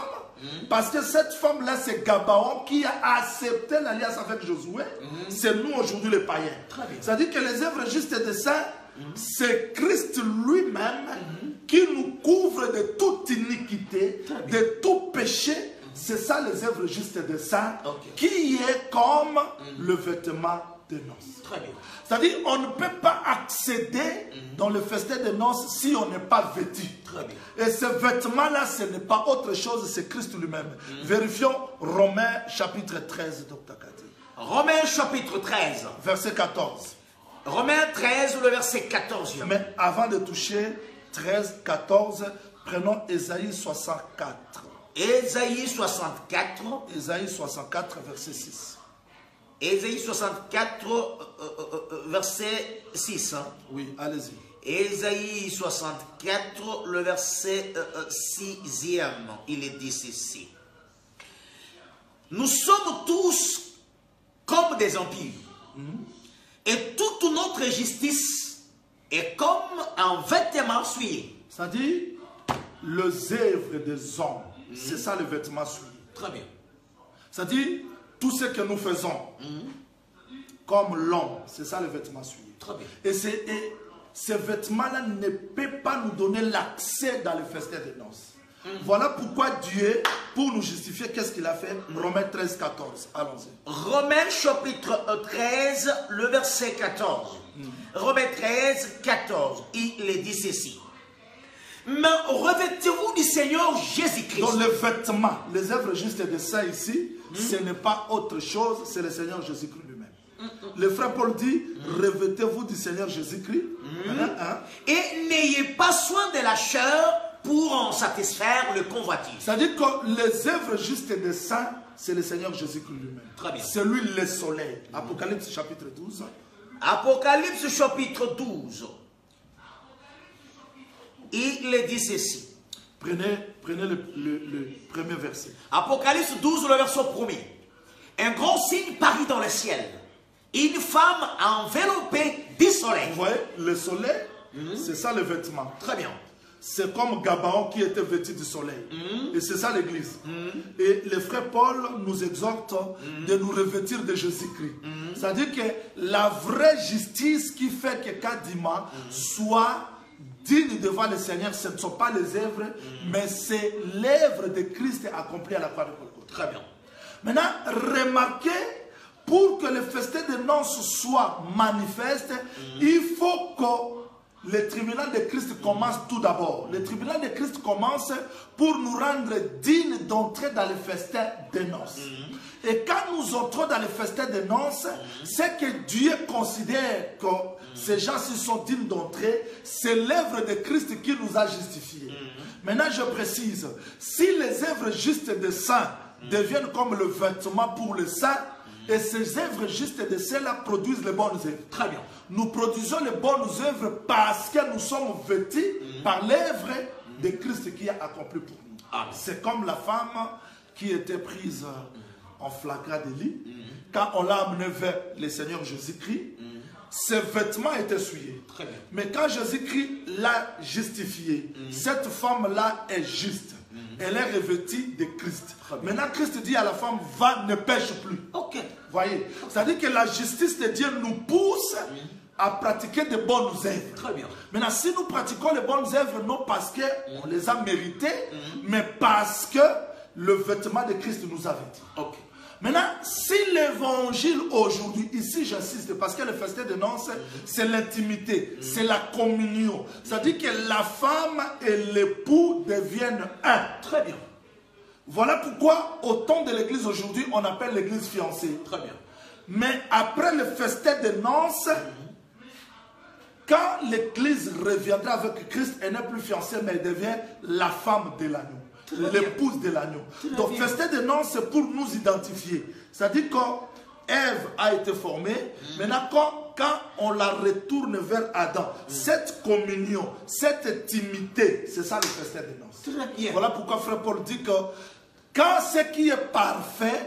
Parce que cette femme-là, c'est Gabaon qui a accepté l'alliance avec Josué. C'est nous aujourd'hui les païens. C'est-à-dire que les œuvres justes de saints, c'est Christ lui-même qui nous couvre de toute iniquité, de tout ça les œuvres justes des saints, qui est comme le vêtement de noces. Très bien. C'est-à-dire, on ne peut pas accéder dans le festin de noces si on n'est pas vêtu. Très bien. Et ce vêtement-là, ce n'est pas autre chose, c'est Christ lui-même. Vérifions Romains chapitre 13, Dr. Kati. Romains chapitre 13. Verset 14. Romains 13, le verset 14. Mais avant de toucher 13, 14, prenons Ésaïe 64. Ésaïe 64. Ésaïe 64, verset 6. Ésaïe 64, verset 6. Oui, allez-y. Ésaïe 64, le verset 6e, il est dit ceci. Nous sommes tous comme des empires, et toute notre justice est comme un vêtement souillé. C'est-à-dire, les œuvres des hommes, c'est ça le vêtement souillé. Très bien. C'est-à-dire, tout ce que nous faisons, comme l'homme, c'est ça le vêtement souillé. Très bien. Et ce vêtement-là ne peut pas nous donner l'accès dans le festin des noces. Voilà pourquoi Dieu, pour nous justifier, qu'est-ce qu'il a fait? Romains 13, 14. Allons-y. Romains chapitre 13, le verset 14. Romains 13, 14. Il est dit ceci. Mais revêtez-vous du Seigneur Jésus-Christ. Donc le vêtement, les œuvres justes de ça ici, ce n'est pas autre chose, c'est le Seigneur Jésus-Christ lui-même. Le frère Paul dit, revêtez-vous du Seigneur Jésus-Christ. Et n'ayez pas soin de la chair pour en satisfaire le convoitise. C'est-à-dire que les œuvres justes des saints, c'est le Seigneur Jésus-Christ lui-même. Très bien. C'est lui le soleil. Apocalypse chapitre 12. Apocalypse chapitre 12. Il est dit ceci. Prenez le premier verset. Apocalypse 12, le verset 1er. Un grand signe parut dans le ciel. Une femme enveloppée du soleil. Vous voyez, le soleil, c'est ça le vêtement. Très bien. C'est comme Gabaon qui était vêtu du soleil. Et c'est ça l'église. Et le frère Paul nous exhorte de nous revêtir de Jésus-Christ. C'est-à-dire que la vraie justice qui fait que Kadima soit digne devant le Seigneur, ce ne sont pas les œuvres, mais c'est l'œuvre de Christ accomplie à la croix de Golgotha. Très bien. Maintenant, remarquez, pour que le festin de noces soit manifeste, il faut que le tribunal de Christ commence tout d'abord. Le tribunal de Christ commence pour nous rendre dignes d'entrer dans le festin de noces. Et quand nous entrons dans le festin de noces, c'est que Dieu considère que ces gens-ci sont dignes d'entrer, c'est l'œuvre de Christ qui nous a justifiés. Maintenant, je précise, si les œuvres justes des saints deviennent comme le vêtement pour les saints, et ces œuvres justes de ceux-là produisent les bonnes œuvres. Très bien. Nous produisons les bonnes œuvres parce que nous sommes vêtus par l'œuvre de Christ qui a accompli pour nous. C'est comme la femme qui était prise en flagrant délit. Quand on l'a amenée vers le Seigneur Jésus-Christ, ses vêtements étaient souillés. Très bien. Mais quand Jésus-Christ l'a justifiée, cette femme-là est juste. Elle est revêtue de Christ. Maintenant, Christ dit à la femme, va, ne pêche plus. Ok. Voyez, c'est-à-dire que la justice de Dieu nous pousse à pratiquer de bonnes œuvres. Très bien. Maintenant, si nous pratiquons les bonnes œuvres, non parce qu'on les a méritées, mais parce que le vêtement de Christ nous a vêtus. Ok. Maintenant, si l'évangile aujourd'hui, ici j'insiste, parce que le festin de noces, c'est l'intimité, c'est la communion. C'est-à-dire que la femme et l'époux deviennent un. Très bien. Voilà pourquoi, au temps de l'église aujourd'hui, on appelle l'église fiancée. Très bien. Mais après le festin de noces, quand l'église reviendra avec Christ, elle n'est plus fiancée, mais elle devient la femme de l'agneau. L'épouse de l'agneau. Donc, festin de noces, c'est pour nous identifier. C'est-à-dire que Ève a été formée. Maintenant, quand on la retourne vers Adam, cette communion, cette intimité, c'est ça le festin de noces. Très bien. Voilà pourquoi frère Paul dit que quand ce qui est parfait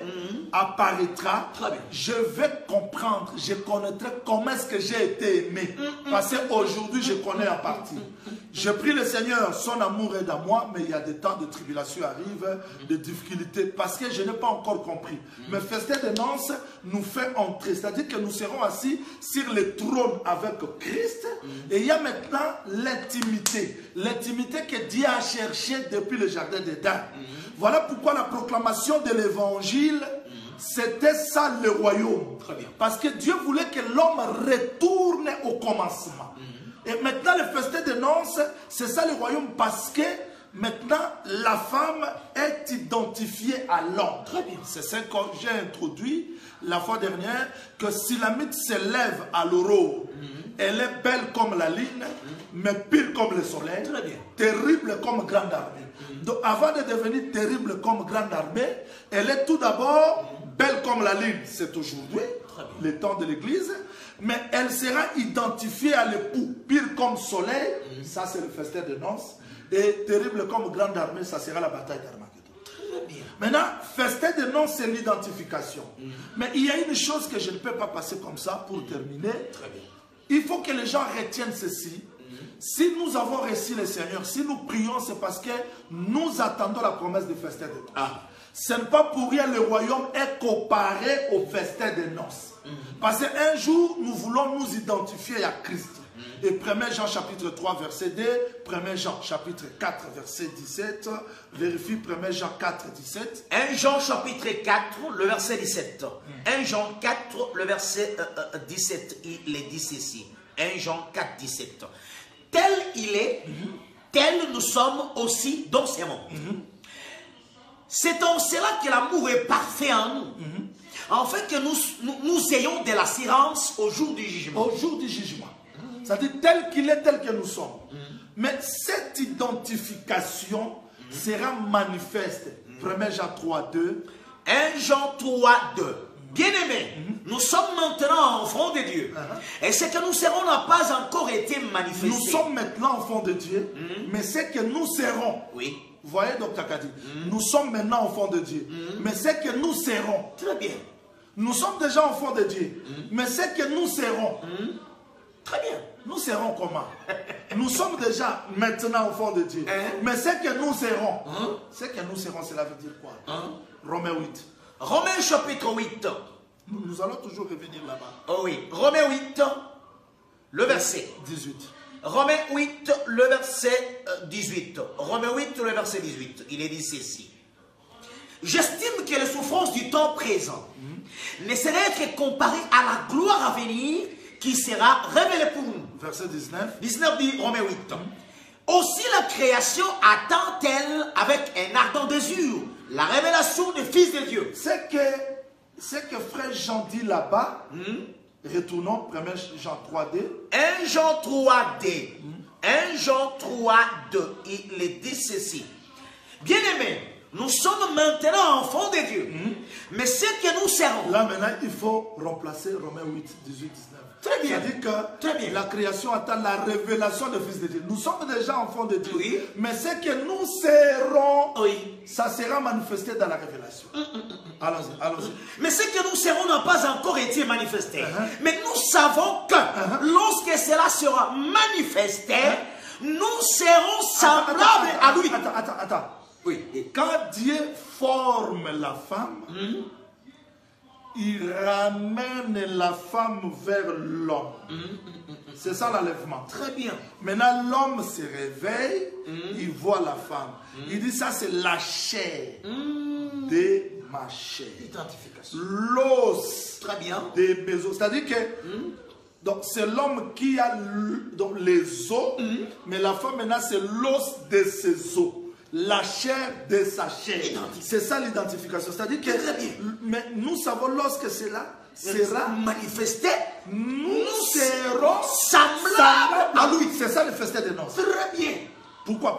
apparaîtra, je vais comprendre, je connaîtrai comment est-ce que j'ai été aimé. Parce qu'aujourd'hui, je connais en partie. Je prie le Seigneur, son amour est dans moi, mais il y a des temps de tribulation arrivent, de difficultés, parce que je n'ai pas encore compris. Mais festin de noces nous fait entrer, c'est-à-dire que nous serons assis sur le trône avec Christ, et il y a maintenant l'intimité. L'intimité que Dieu a cherchée depuis le jardin d'Éden. Voilà pourquoi pourquoi la proclamation de l'évangile, c'était ça le royaume. Très bien. Parce que Dieu voulait que l'homme retourne au commencement. Et maintenant, le festin de noces, c'est ça le royaume, parce que maintenant, la femme est identifiée à l'homme. Très bien. C'est ça que j'ai introduit la fois dernière, que si la mythe s'élève à l'aurore, elle est belle comme la lune, mais pire comme le soleil, Très bien. terrible comme grande armée. Donc avant de devenir terrible comme grande armée, elle est tout d'abord belle comme la lune, c'est aujourd'hui, le temps de l'église, mais elle sera identifiée à l'époux, pire comme soleil, ça c'est le festin de noces, et terrible comme grande armée, ça sera la bataille d'Armageddon. Maintenant, festin de noces, c'est l'identification. Mais il y a une chose que je ne peux pas passer comme ça pour terminer. Très bien. Il faut que les gens retiennent ceci. Si nous avons reçu le Seigneur, si nous prions, c'est parce que nous attendons la promesse du festin de noces. Ce n'est pas pour rien le royaume est comparé au festin de noces. Parce qu'un jour, nous voulons nous identifier à Christ. Et 1 Jean chapitre 3 verset 2, 1 Jean chapitre 4 verset 17, vérifie 1 Jean 4 17. 1 Jean chapitre 4, le verset 17. 1 Jean 4, le verset 17, il est dit ceci. 1 Jean 4, 17. Tel il est, tel nous sommes aussi dans ces mondes. C'est en cela que l'amour est parfait en nous. En fait que nous ayons de l'assurance au jour du jugement. Au jour du jugement. C'est-à-dire tel qu'il est, tel que nous sommes. Mais cette identification sera manifeste. 1 Jean 3, 2. 1 Jean 3, 2. Bien-aimés, nous sommes maintenant enfants de Dieu. Et ce que nous serons n'a pas encore été manifesté. Nous sommes maintenant enfants de Dieu, mais ce que nous serons. Oui. Vous voyez, Dr. Kadi, nous sommes maintenant enfants de Dieu, mais ce que nous serons. Très bien. Nous sommes déjà enfants de Dieu, mais ce que nous serons. Très bien. Nous serons comment? Nous sommes déjà maintenant enfants de Dieu, mais ce que nous serons. Ce que nous serons, cela veut dire quoi? Romains 8. Romains chapitre 8. Nous allons toujours revenir là-bas. Oh oui. Romains 8, le verset 18. Romains 8, le verset 18. Romains 8, le verset 18. Il est dit ceci. J'estime que les souffrances du temps présent ne seraient que comparées à la gloire à venir qui sera révélée pour nous. Verset 19. 19 dit Romains 8. Aussi la création attend-elle avec un ardent désir la révélation des fils de Dieu. C'est que frère Jean dit là-bas, retournons 1 Jean 3, 2. 1 Jean 3, 2. 1 Jean 3, 2. Il est dit ceci. Bien-aimés, nous sommes maintenant enfants de Dieu. Mais ce que nous servons. Là maintenant, il faut remplacer Romains 8, 18, 19. Très bien. C'est-à-dire que la création attend la révélation des fils de Dieu. Nous sommes déjà enfants de Dieu. Oui. Mais ce que nous serons, Oui. ça sera manifesté dans la révélation. Allons-y, allons-y. Mais ce que nous serons n'a pas encore été manifesté. Mais nous savons que lorsque cela sera manifesté, nous serons semblables à lui. Attends. Oui. Et quand Dieu forme la femme, il ramène la femme vers l'homme. C'est ça l'enlèvement. Très bien. Maintenant, l'homme se réveille, il voit la femme. Il dit ça, c'est la chair de ma chair. Identification. L'os. Très bien. Des mes os. C'est-à-dire que donc c'est l'homme qui a donc, les os, mais la femme maintenant c'est l'os de ses os. La chair de sa chair. C'est ça l'identification. C'est-à-dire que mais nous savons lorsque cela sera manifesté, nous serons semblables à lui. C'est ça le festin de noces. Très bien. Pourquoi?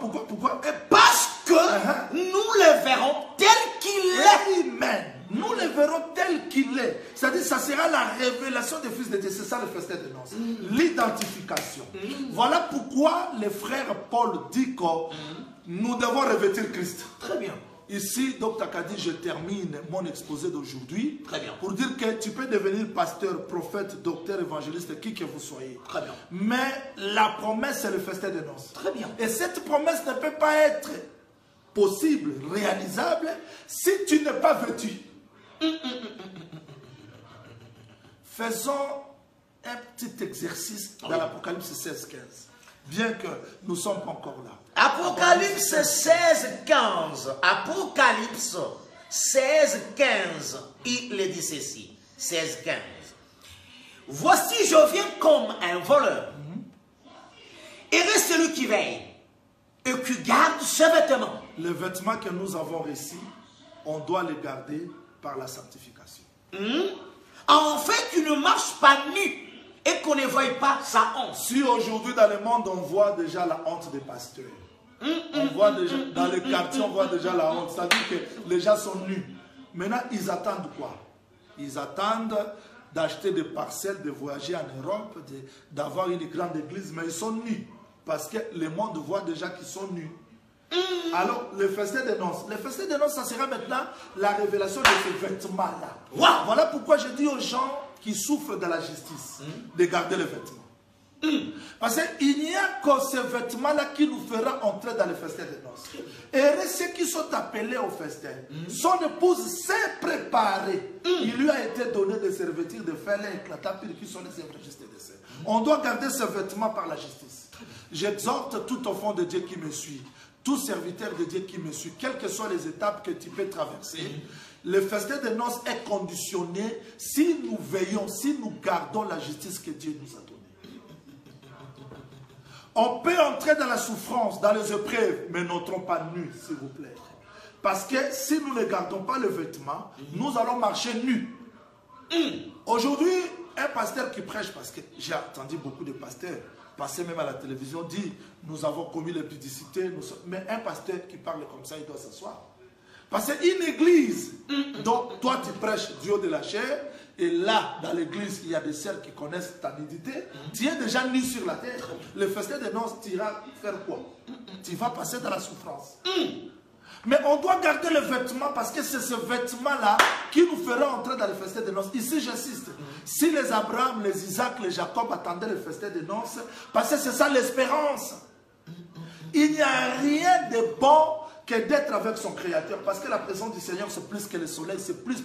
Parce que nous le verrons tel qu'il est. Amen. Nous le verrons tel qu'il est. C'est-à-dire ça sera la révélation des fils de Dieu. C'est ça le festin de noces. L'identification. Voilà pourquoi le frère Paul dit que nous devons revêtir Christ. Très bien. Ici, Dr. Kadi, je termine mon exposé d'aujourd'hui. Très bien. Pour dire que tu peux devenir pasteur, prophète, docteur, évangéliste, qui que vous soyez. Très bien. Mais la promesse, c'est le festin de noces. Très bien. Et cette promesse ne peut pas être possible, réalisable, si tu n'es pas vêtu. Faisons un petit exercice dans l'Apocalypse 16, 15. Bien que nous ne sommes pas encore là. Apocalypse Apocalypse 16, 15. Apocalypse 16, 15. Il dit ceci. 16, 15. Voici, je viens comme un voleur. Et reste celui qui veille et qui garde ses vêtements. Les vêtements que nous avons reçus, on doit les garder par la sanctification. En fait, tu ne marches pas nu et qu'on ne voie pas sa honte. Si aujourd'hui dans le monde, on voit déjà la honte des pasteurs. On voit déjà, dans les quartiers, on voit déjà la honte. C'est-à-dire que les gens sont nus. Maintenant, ils attendent quoi? Ils attendent d'acheter des parcelles, de voyager en Europe, d'avoir une grande église, mais ils sont nus. Parce que le monde voit déjà qu'ils sont nus. Alors, le festin des noces. Le festin des noces, ça sera maintenant la révélation de ces vêtements-là. Wow. Voilà pourquoi je dis aux gens qui souffrent de la justice de garder les vêtements. Parce qu'il n'y a que ces vêtements-là qui nous fera entrer dans le festin des noces. Et ceux qui sont appelés au festin, son épouse s'est préparée. Il lui a été donné des servitures de fer éclatants qui sont les œuvres justes de sein. On doit garder ces vêtements par la justice. J'exhorte tout enfant de Dieu qui me suit, tout serviteur de Dieu qui me suit, quelles que soient les étapes que tu peux traverser, le festin de noces est conditionné si nous veillons, si nous gardons la justice que Dieu nous a donnée. On peut entrer dans la souffrance, dans les épreuves, mais n'entrons pas nus, s'il vous plaît. Parce que si nous ne gardons pas le vêtement, nous allons marcher nus. Aujourd'hui, un pasteur qui prêche, parce que j'ai entendu beaucoup de pasteurs passer même à la télévision, dit nous avons commis l'impudicité, mais un pasteur qui parle comme ça, il doit s'asseoir. Parce qu'une église dont toi tu prêches Dieu de la chair, et là, dans l'église, il y a des sœurs qui connaissent ta nudité, tu es déjà nu sur la terre. Le festin de noces, tu iras faire quoi? Tu vas passer dans la souffrance. Mais on doit garder le vêtement parce que c'est ce vêtement-là qui nous fera entrer dans le festin de noces. Ici, j'insiste. Si les Abraham, les Isaac, les Jacob attendaient le festin de noces, parce que c'est ça l'espérance. Il n'y a rien de bon que d'être avec son Créateur. Parce que la présence du Seigneur, c'est plus que le soleil, c'est plus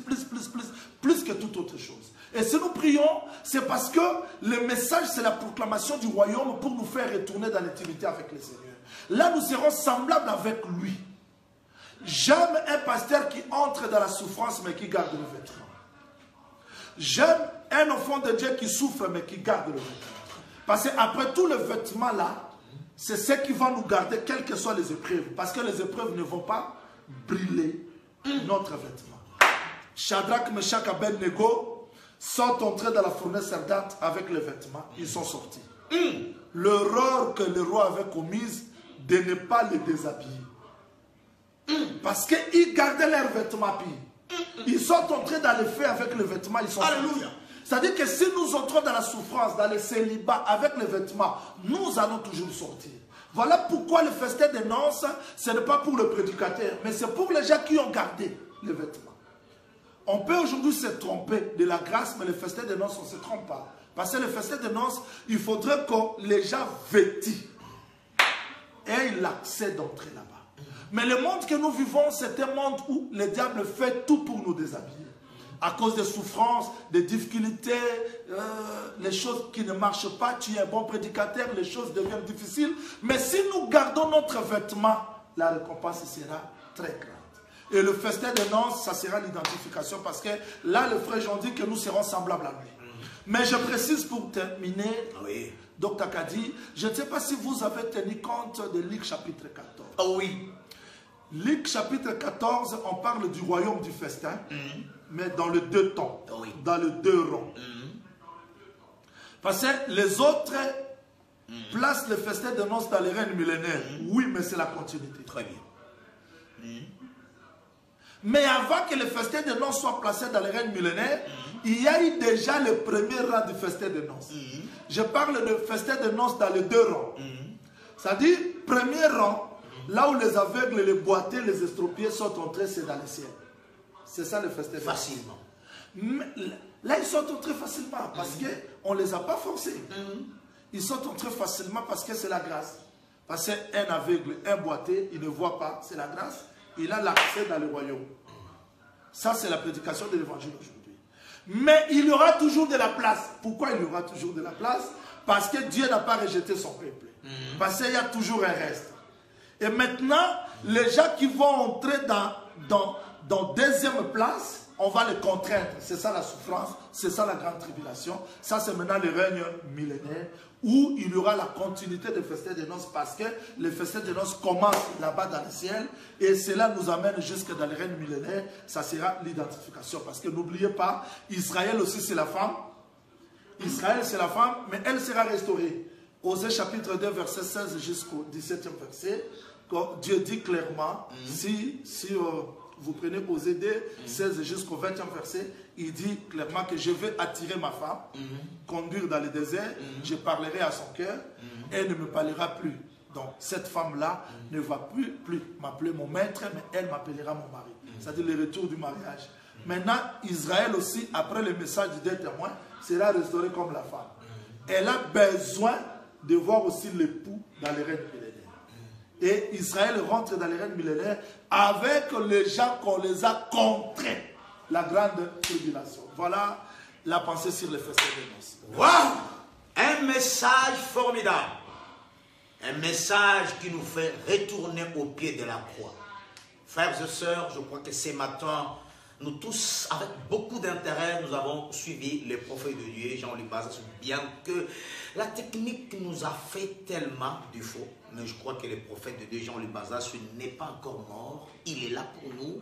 que toute autre chose. Et si nous prions, c'est parce que le message, c'est la proclamation du royaume pour nous faire retourner dans l'intimité avec le Seigneur. Là, nous serons semblables avec lui. J'aime un pasteur qui entre dans la souffrance mais qui garde le vêtement. J'aime un enfant de Dieu qui souffre mais qui garde le vêtement. Parce qu'après tout le vêtement là, c'est ce qui va nous garder quelles que soient les épreuves. Parce que les épreuves ne vont pas brûler notre vêtement. Shadrach, Meshach, Abednego sont entrés dans la fournaise ardente avec le vêtement. Ils sont sortis. L'erreur que le roi avait commise de ne pas les déshabiller. Parce qu'ils gardaient leurs vêtements pires. Ils sont entrés dans le feu avec le vêtement. Ils sont Alléluia. C'est-à-dire que si nous entrons dans la souffrance, dans le célibat avec les vêtements, nous allons toujours sortir. Voilà pourquoi le festin des noces, ce n'est pas pour le prédicateur, mais c'est pour les gens qui ont gardé les vêtements. On peut aujourd'hui se tromper de la grâce, mais le festin des noces, on ne se trompe pas. Parce que le festin des noces, il faudrait que les gens vêtis aient l'accès d'entrer là-bas. Mais le monde que nous vivons, c'est un monde où le diable fait tout pour nous déshabiller. À cause des souffrances, des difficultés, les choses qui ne marchent pas, tu es un bon prédicateur, les choses deviennent difficiles. Mais si nous gardons notre vêtement, la récompense sera très grande. Et le festin de noces, ça sera l'identification parce que là, le frère Jean dit que nous serons semblables à lui. Mais je précise pour terminer, Dr Kadi, je ne sais pas si vous avez tenu compte de Luc chapitre 14. Oh oui. Luc chapitre 14, on parle du royaume du festin, mais dans le deux temps, dans le deux rangs. Parce que les autres placent le festin de noces dans les règnes millénaires. Oui, mais c'est la continuité. Très bien. Mais avant que le festin de noces soit placé dans les règnes millénaires, il y a eu déjà le premier rang du festin de noces. Je parle de festin de noces dans les deux rangs. C'est-à-dire, premier rang, là où les aveugles, les boiteux, les estropiés sont entrés, c'est dans le ciel. C'est ça le festin. Facilement. Mais là, ils sont entrés facilement parce qu'on ne les a pas forcés. Ils sont entrés facilement parce que c'est la grâce. Parce qu'un aveugle, un boiteux, il ne voit pas, c'est la grâce. Il a l'accès dans le royaume. Ça, c'est la prédication de l'évangile aujourd'hui. Mais il y aura toujours de la place. Pourquoi il y aura toujours de la place? Parce que Dieu n'a pas rejeté son peuple. Parce qu'il y a toujours un reste. Et maintenant, les gens qui vont entrer dans deuxième place, on va les contraindre. C'est ça la souffrance, c'est ça la grande tribulation. Ça, c'est maintenant le règne millénaire où il y aura la continuité des festins de noces parce que les festins de noces commencent là-bas dans le ciel et cela nous amène jusque dans le règne millénaire. Ça sera l'identification parce que n'oubliez pas, Israël aussi c'est la femme. Israël c'est la femme, mais elle sera restaurée. Osée chapitre 2 verset 16 jusqu'au 17e verset, quand Dieu dit clairement, si vous prenez Osée 2, 16 jusqu'au 20e verset, il dit clairement que je vais attirer ma femme, conduire dans le désert, je parlerai à son cœur, elle ne me parlera plus. Donc cette femme-là ne va plus m'appeler mon maître, mais elle m'appellera mon mari. C'est-à-dire le retour du mariage. Maintenant, Israël aussi, après le message des témoins, sera restauré comme la femme. Elle a besoin de voir aussi l'époux dans les règnes millénaires. Et Israël rentre dans les règnes millénaires avec les gens qu'on les a contraints. La grande tribulation. Voilà la pensée sur les festins de noces. Waouh! Un message formidable. Un message qui nous fait retourner au pied de la croix. Frères et sœurs, je crois que ce matin, nous tous, avec beaucoup d'intérêt, nous avons suivi les prophètes de Dieu, Jean-Luc Bazas, bien que la technique nous a fait tellement du faux. Mais je crois que le prophète de Dieu, Jean-Luc Bazas, n'est pas encore mort. Il est là pour nous.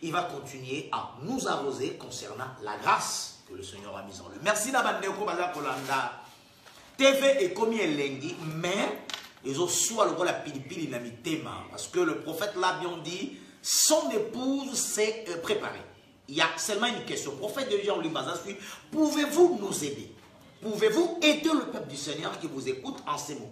Il va continuer à nous arroser concernant la grâce que le Seigneur a mise en lui. Merci Nabandeko Bazar Kolanda. TV est comme il est mais ils ont soit le rôle la pilipili na mitema. Parce que le prophète l'a bien dit, son épouse s'est préparée. Il y a seulement une question. Prophète de Dieu, Jean-Luc Bazas, pouvez-vous nous aider? Pouvez-vous aider le peuple du Seigneur qui vous écoute en ces moments?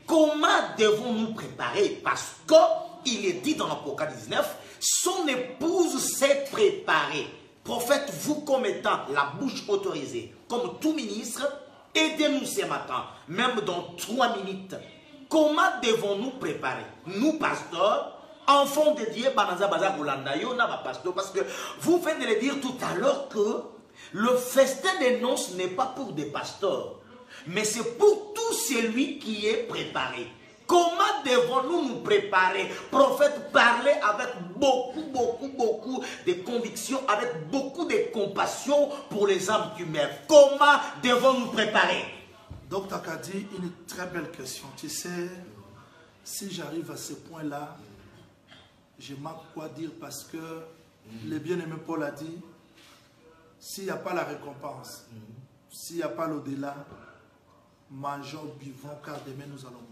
Comment devons-nous préparer? Parce qu'il est dit dans l'Apocalypse 19, son épouse s'est préparée. Prophète, vous comme étant la bouche autorisée, comme tout ministre, aidez-nous ce matin, même dans 3 minutes. Comment devons-nous préparer? Nous, pasteurs, enfants de Dieu, parce que vous venez de le dire tout à l'heure que le festin des noces n'est pas pour des pasteurs, mais c'est pour tout celui qui est préparé. Comment devons-nous nous préparer? Prophète, parlez avec beaucoup de conviction, avec beaucoup de compassion pour les âmes qui meurent. Comment devons-nous nous préparer? Donc, tu as dit une très belle question. Tu sais, si j'arrive à ce point-là, je manque quoi dire parce que le bien-aimé Paul a dit, s'il n'y a pas la récompense, s'il n'y a pas l'au-delà, mangeons, buvons, car demain nous allons mourir.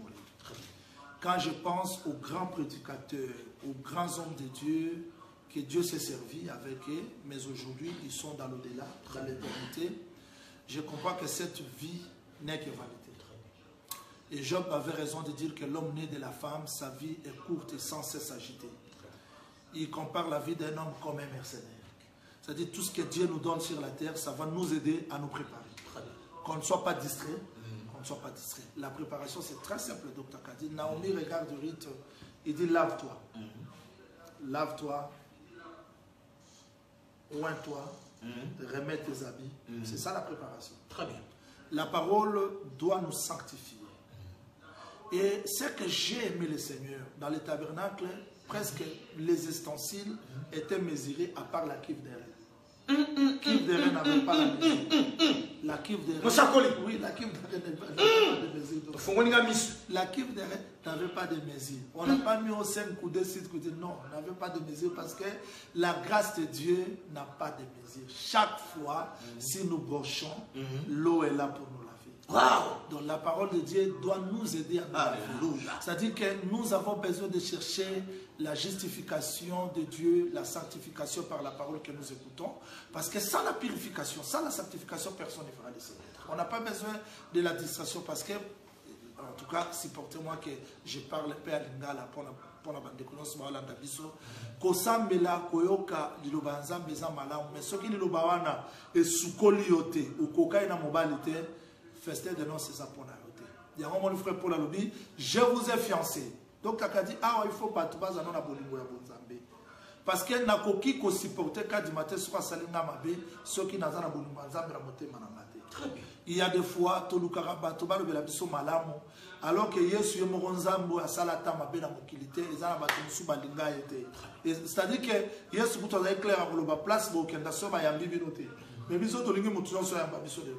Quand je pense aux grands prédicateurs, aux grands hommes de Dieu, que Dieu s'est servi avec eux, mais aujourd'hui ils sont dans l'au-delà, dans l'éternité, je comprends que cette vie n'est que vanité. Et Job avait raison de dire que l'homme né de la femme, sa vie est courte et sans cesse agitée. Il compare la vie d'un homme comme un mercenaire. C'est-à-dire tout ce que Dieu nous donne sur la terre, ça va nous aider à nous préparer. Qu'on ne soit pas distrait. Qu'on ne soit pas distrait. La préparation, c'est très simple, Dr. Kadi. Naomi regarde Ruth, il dit lave-toi. Lave-toi. Oins-toi. Remets tes habits. C'est ça la préparation. Très bien. La parole doit nous sanctifier. Et ce que j'ai aimé le Seigneur, dans le tabernacle, presque les ustensiles étaient mesurés à part la cuve d'airain. Cuve d'airain n'avait pas la mesure. La cuve d'airain. Oui, la cuve d'airain n'avait pas de mesure. La cuve d'airain n'avait pas de mesure. On n'a pas mis au 5 coudées, 6 coudées. Non, on n'avait pas de mesure parce que la grâce de Dieu n'a pas de mesure. Chaque fois, si nous brochons, l'eau est là pour nous laver. Wow. Donc la parole de Dieu doit nous aider à nous laver. C'est-à-dire que nous avons besoin de chercher la justification de Dieu, la sanctification par la parole que nous écoutons. Parce que sans la purification, sans la sanctification, personne ne fera le Seigneur. On n'a pas besoin de la distraction parce que, en tout cas, supportez-moi que je parle un peu à l'ingala pour la bande de connaissances malanda biso. Kosambela koyoka liloba nzambe eza malamu, mais soki liloba wana esukoli yote ukokai na mobali te, festin de noces c'est ça pour la yote. Yango mon frère Paul alobi, je vous ai fiancé. Donc tu as dit ah il faut pas tout baza na bolingo ya bonzambe. Parce que nakoki ko supporter ka du matin soit salinga mabe, soki naza na bolingo nzambe na motema na ngate. Très bien. Il y a des fois, alors que Yesu est moronzambo à salata mabena mokilité, ils ont battu sous balinga été. C'est-à-dire que Yesu pour toi clair à la place pour qu'elle soit yambi binoté. Mais biso to lingi mutuno so yamba biso de.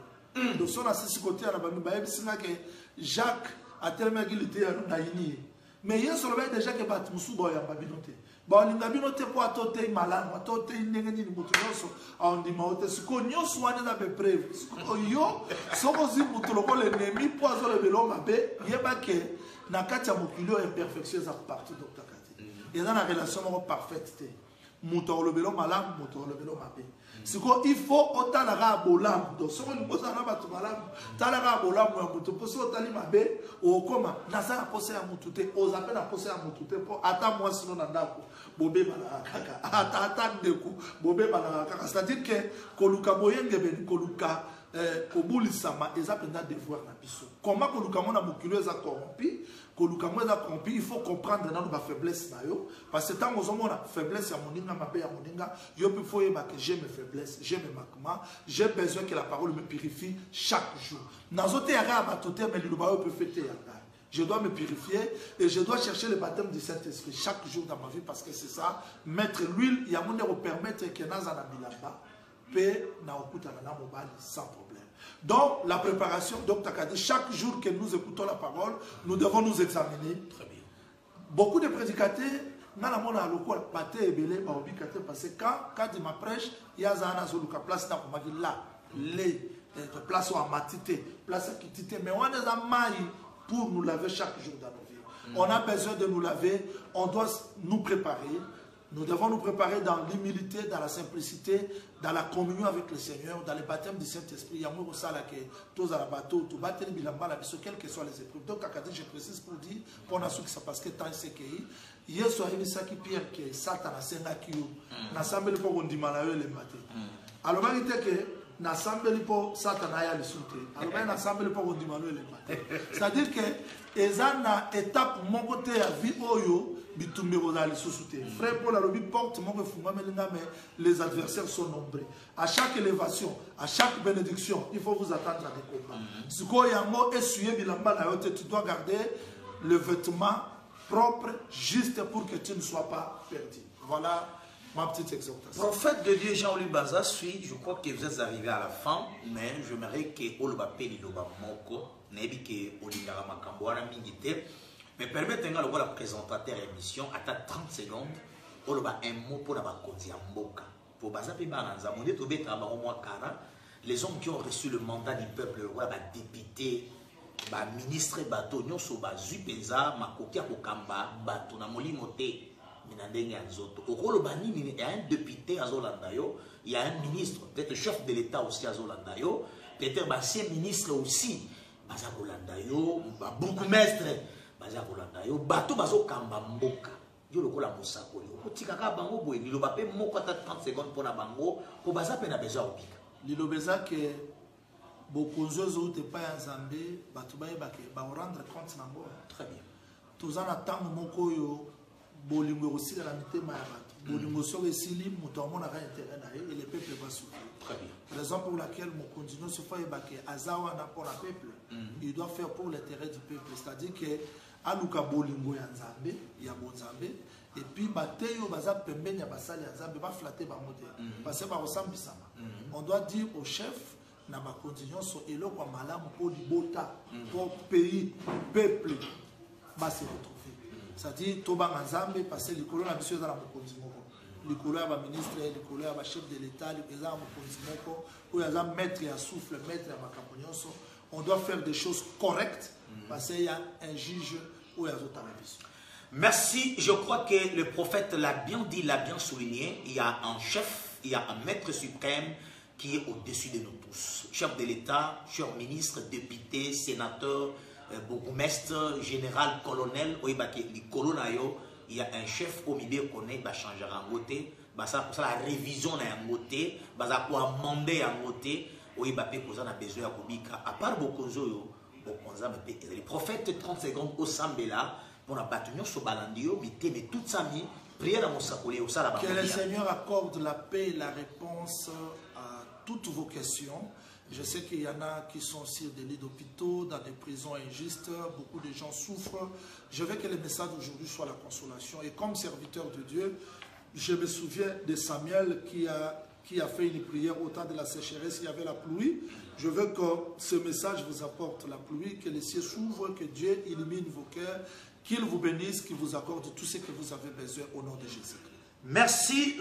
Donc son assisi côté à la bami baye bisinga que Jacques a tellement qu'il à naini. Mais Yesu le déjà que battu sous boya yamba binoté. Bon, linga binoté pour atoter malan, atoter nengeni mutuno so on dit maote ce qu'on y soit na be preuve. Yo soko zi mutulo ko le nemi poison le belo mabe yeba que na kati ya mokilo imperfection za partout docteur Kati. Et dans la relation parfaite té. Mutulo le belo malan, mutulo le belo mabe. Il faut autant la rabolam. Donc, si on pose un rabat malam, tala rabolam ou un moutou, pour ça, tali mabe, ou comment, nasa a posé à moutouté, aux appels à posé à moutouté, pour attends-moi sinon n'andako, bobé balakaka, attends de coup, bobé balakaka. C'est-à-dire que, koluka boyenge ben, koluka, kobuli sama, ils appellent devoir na biso. Comment koluka mona mukilo est corrompu? Il faut comprendre notre faiblesse. Parce que tant que nous avons faiblesse, je peux que j'ai mes faiblesses, j'ai mes manquements, j'ai besoin que la parole me purifie chaque jour. Je dois me purifier et je dois chercher le baptême du Saint-Esprit chaque jour dans ma vie parce que c'est ça. Mettre l'huile, il y a mon permettre que nous sans problème. Donc, la préparation, Dr. Kadi, chaque jour que nous écoutons la parole, nous devons nous examiner. Très bien. Beaucoup de prédicateurs, parce que quand ils m'apprêchent, il y a une place là, les places en matité, place à kitité, mais on a des mailles pour nous laver chaque jour dans nos vies. On a besoin de nous laver, on doit nous préparer. Nous devons nous préparer dans l'humilité, dans la simplicité, dans la communion avec le Seigneur, dans le baptême du Saint-Esprit. Il y a un ça là que tous à la bateau, tout battre bilamba la biso, quelles que soient les épreuves. Donc, je précise pour dire, pour nous que ça parce que tant c'est qu'il y a soit ça qui Pierre que Satan a senga qui n'assemble pas on dit malayo le matin. Alors, il dit que n'assemble pas Satan a ya le souté. Alors, n'assemble pas on dit malayo le matin. C'est-à-dire que ezana étape mon côté à vie oyo. Frère Paul a porte les adversaires sont nombreux. À chaque élévation, à chaque bénédiction, il faut vous attendre à des combats. Si tu dois garder le vêtement propre, juste pour que tu ne sois pas perdu. Voilà ma petite exhortation. Prophète de Dieu Jean-Louis Baza suit, je crois que vous êtes arrivé à la fin, mais j'aimerais que Oloba Peli Loba Moko, Nebi que Olingara Makamboana Mingite. Mais permettez-moi de voir la présentateur émission à 30 secondes. On va un mot pour la Mboka. Pour les hommes qui ont reçu le mandat du peuple, le roi, député, ministre, batonio, soba, zupeza, makokia, kokamba, batona, molimote, minandenge, azoto. Au rôle bani, il y a un député à Zolandayo, il y a un ministre, peut-être le chef de l'État aussi à Zolandayo, peut-être un ministre aussi, Baza Zolandayo, beaucoup maître. Bato bazo kamba mboka yo lokola mosakoli okotikaka bango boye liloba pe moko ata 30 secondes pour na bango po baza pe na besoin obika lilobeza que bokonzi ozoute pa ya nzambe bato bayebake baorendre compte nango très bien toza na ntango moko oyo bolingo ekosilela mitema ya bato bolingo soki esili moto amonaka intérêt na ye et le peuple va souffrir. Très bien. Raison pour laquelle mokonzi nyonso fo ayebake aza wana mpona peuple il doit faire pour l'intérêt du peuple, c'est-à-dire que aluka bolingo ya nzambe ya bonzambe et puis bateyo baza pembeni ya basali ya nzambe baflatte bango te parce que bakosambisama. On doit dire au chef na bakonzi nyonso eloko ya malamu mpo libota mpo pays peuple base retrouver, c'est-à-dire tobanga nzambe parce que likolo na biso eza na mokonzi moko likolo ya baministre likolo ya bachef de l'état eza na mokonzi moko oyo aza maître ya souffle maître ya makambo nyonso. On doit faire des choses correctes parce qu'il y a un juge où il y a d'autres. Merci. Je crois que le prophète l'a bien dit, l'a bien souligné. Il y a un chef, il y a un maître suprême qui est au-dessus de nous tous. Chef de l'État, chef ministre, député, sénateur, bourgmestre, général, colonel, il y a un chef au milieu qu'on est, il va changer en côté. Ça la révision en côté, ça pour amender en côté. Oui, a besoin à part Bokonzo, les prophètes 30 secondes au Sambela pour la bataille sur Balandio, mais toute sa vie, prière à Moussakoli au Salaba. Que le Seigneur accorde la paix et la réponse à toutes vos questions. Je sais qu'il y en a qui sont sur des lits d'hôpitaux, dans des prisons injustes, beaucoup de gens souffrent. Je veux que le message d'aujourd'hui soit la consolation. Et comme serviteur de Dieu, je me souviens de Samuel qui a fait une prière au temps de la sécheresse, il y avait la pluie. Je veux que ce message vous apporte la pluie, que les cieux s'ouvrent, que Dieu illumine vos cœurs, qu'il vous bénisse, qu'il vous accorde tout ce que vous avez besoin au nom de Jésus-Christ. Merci.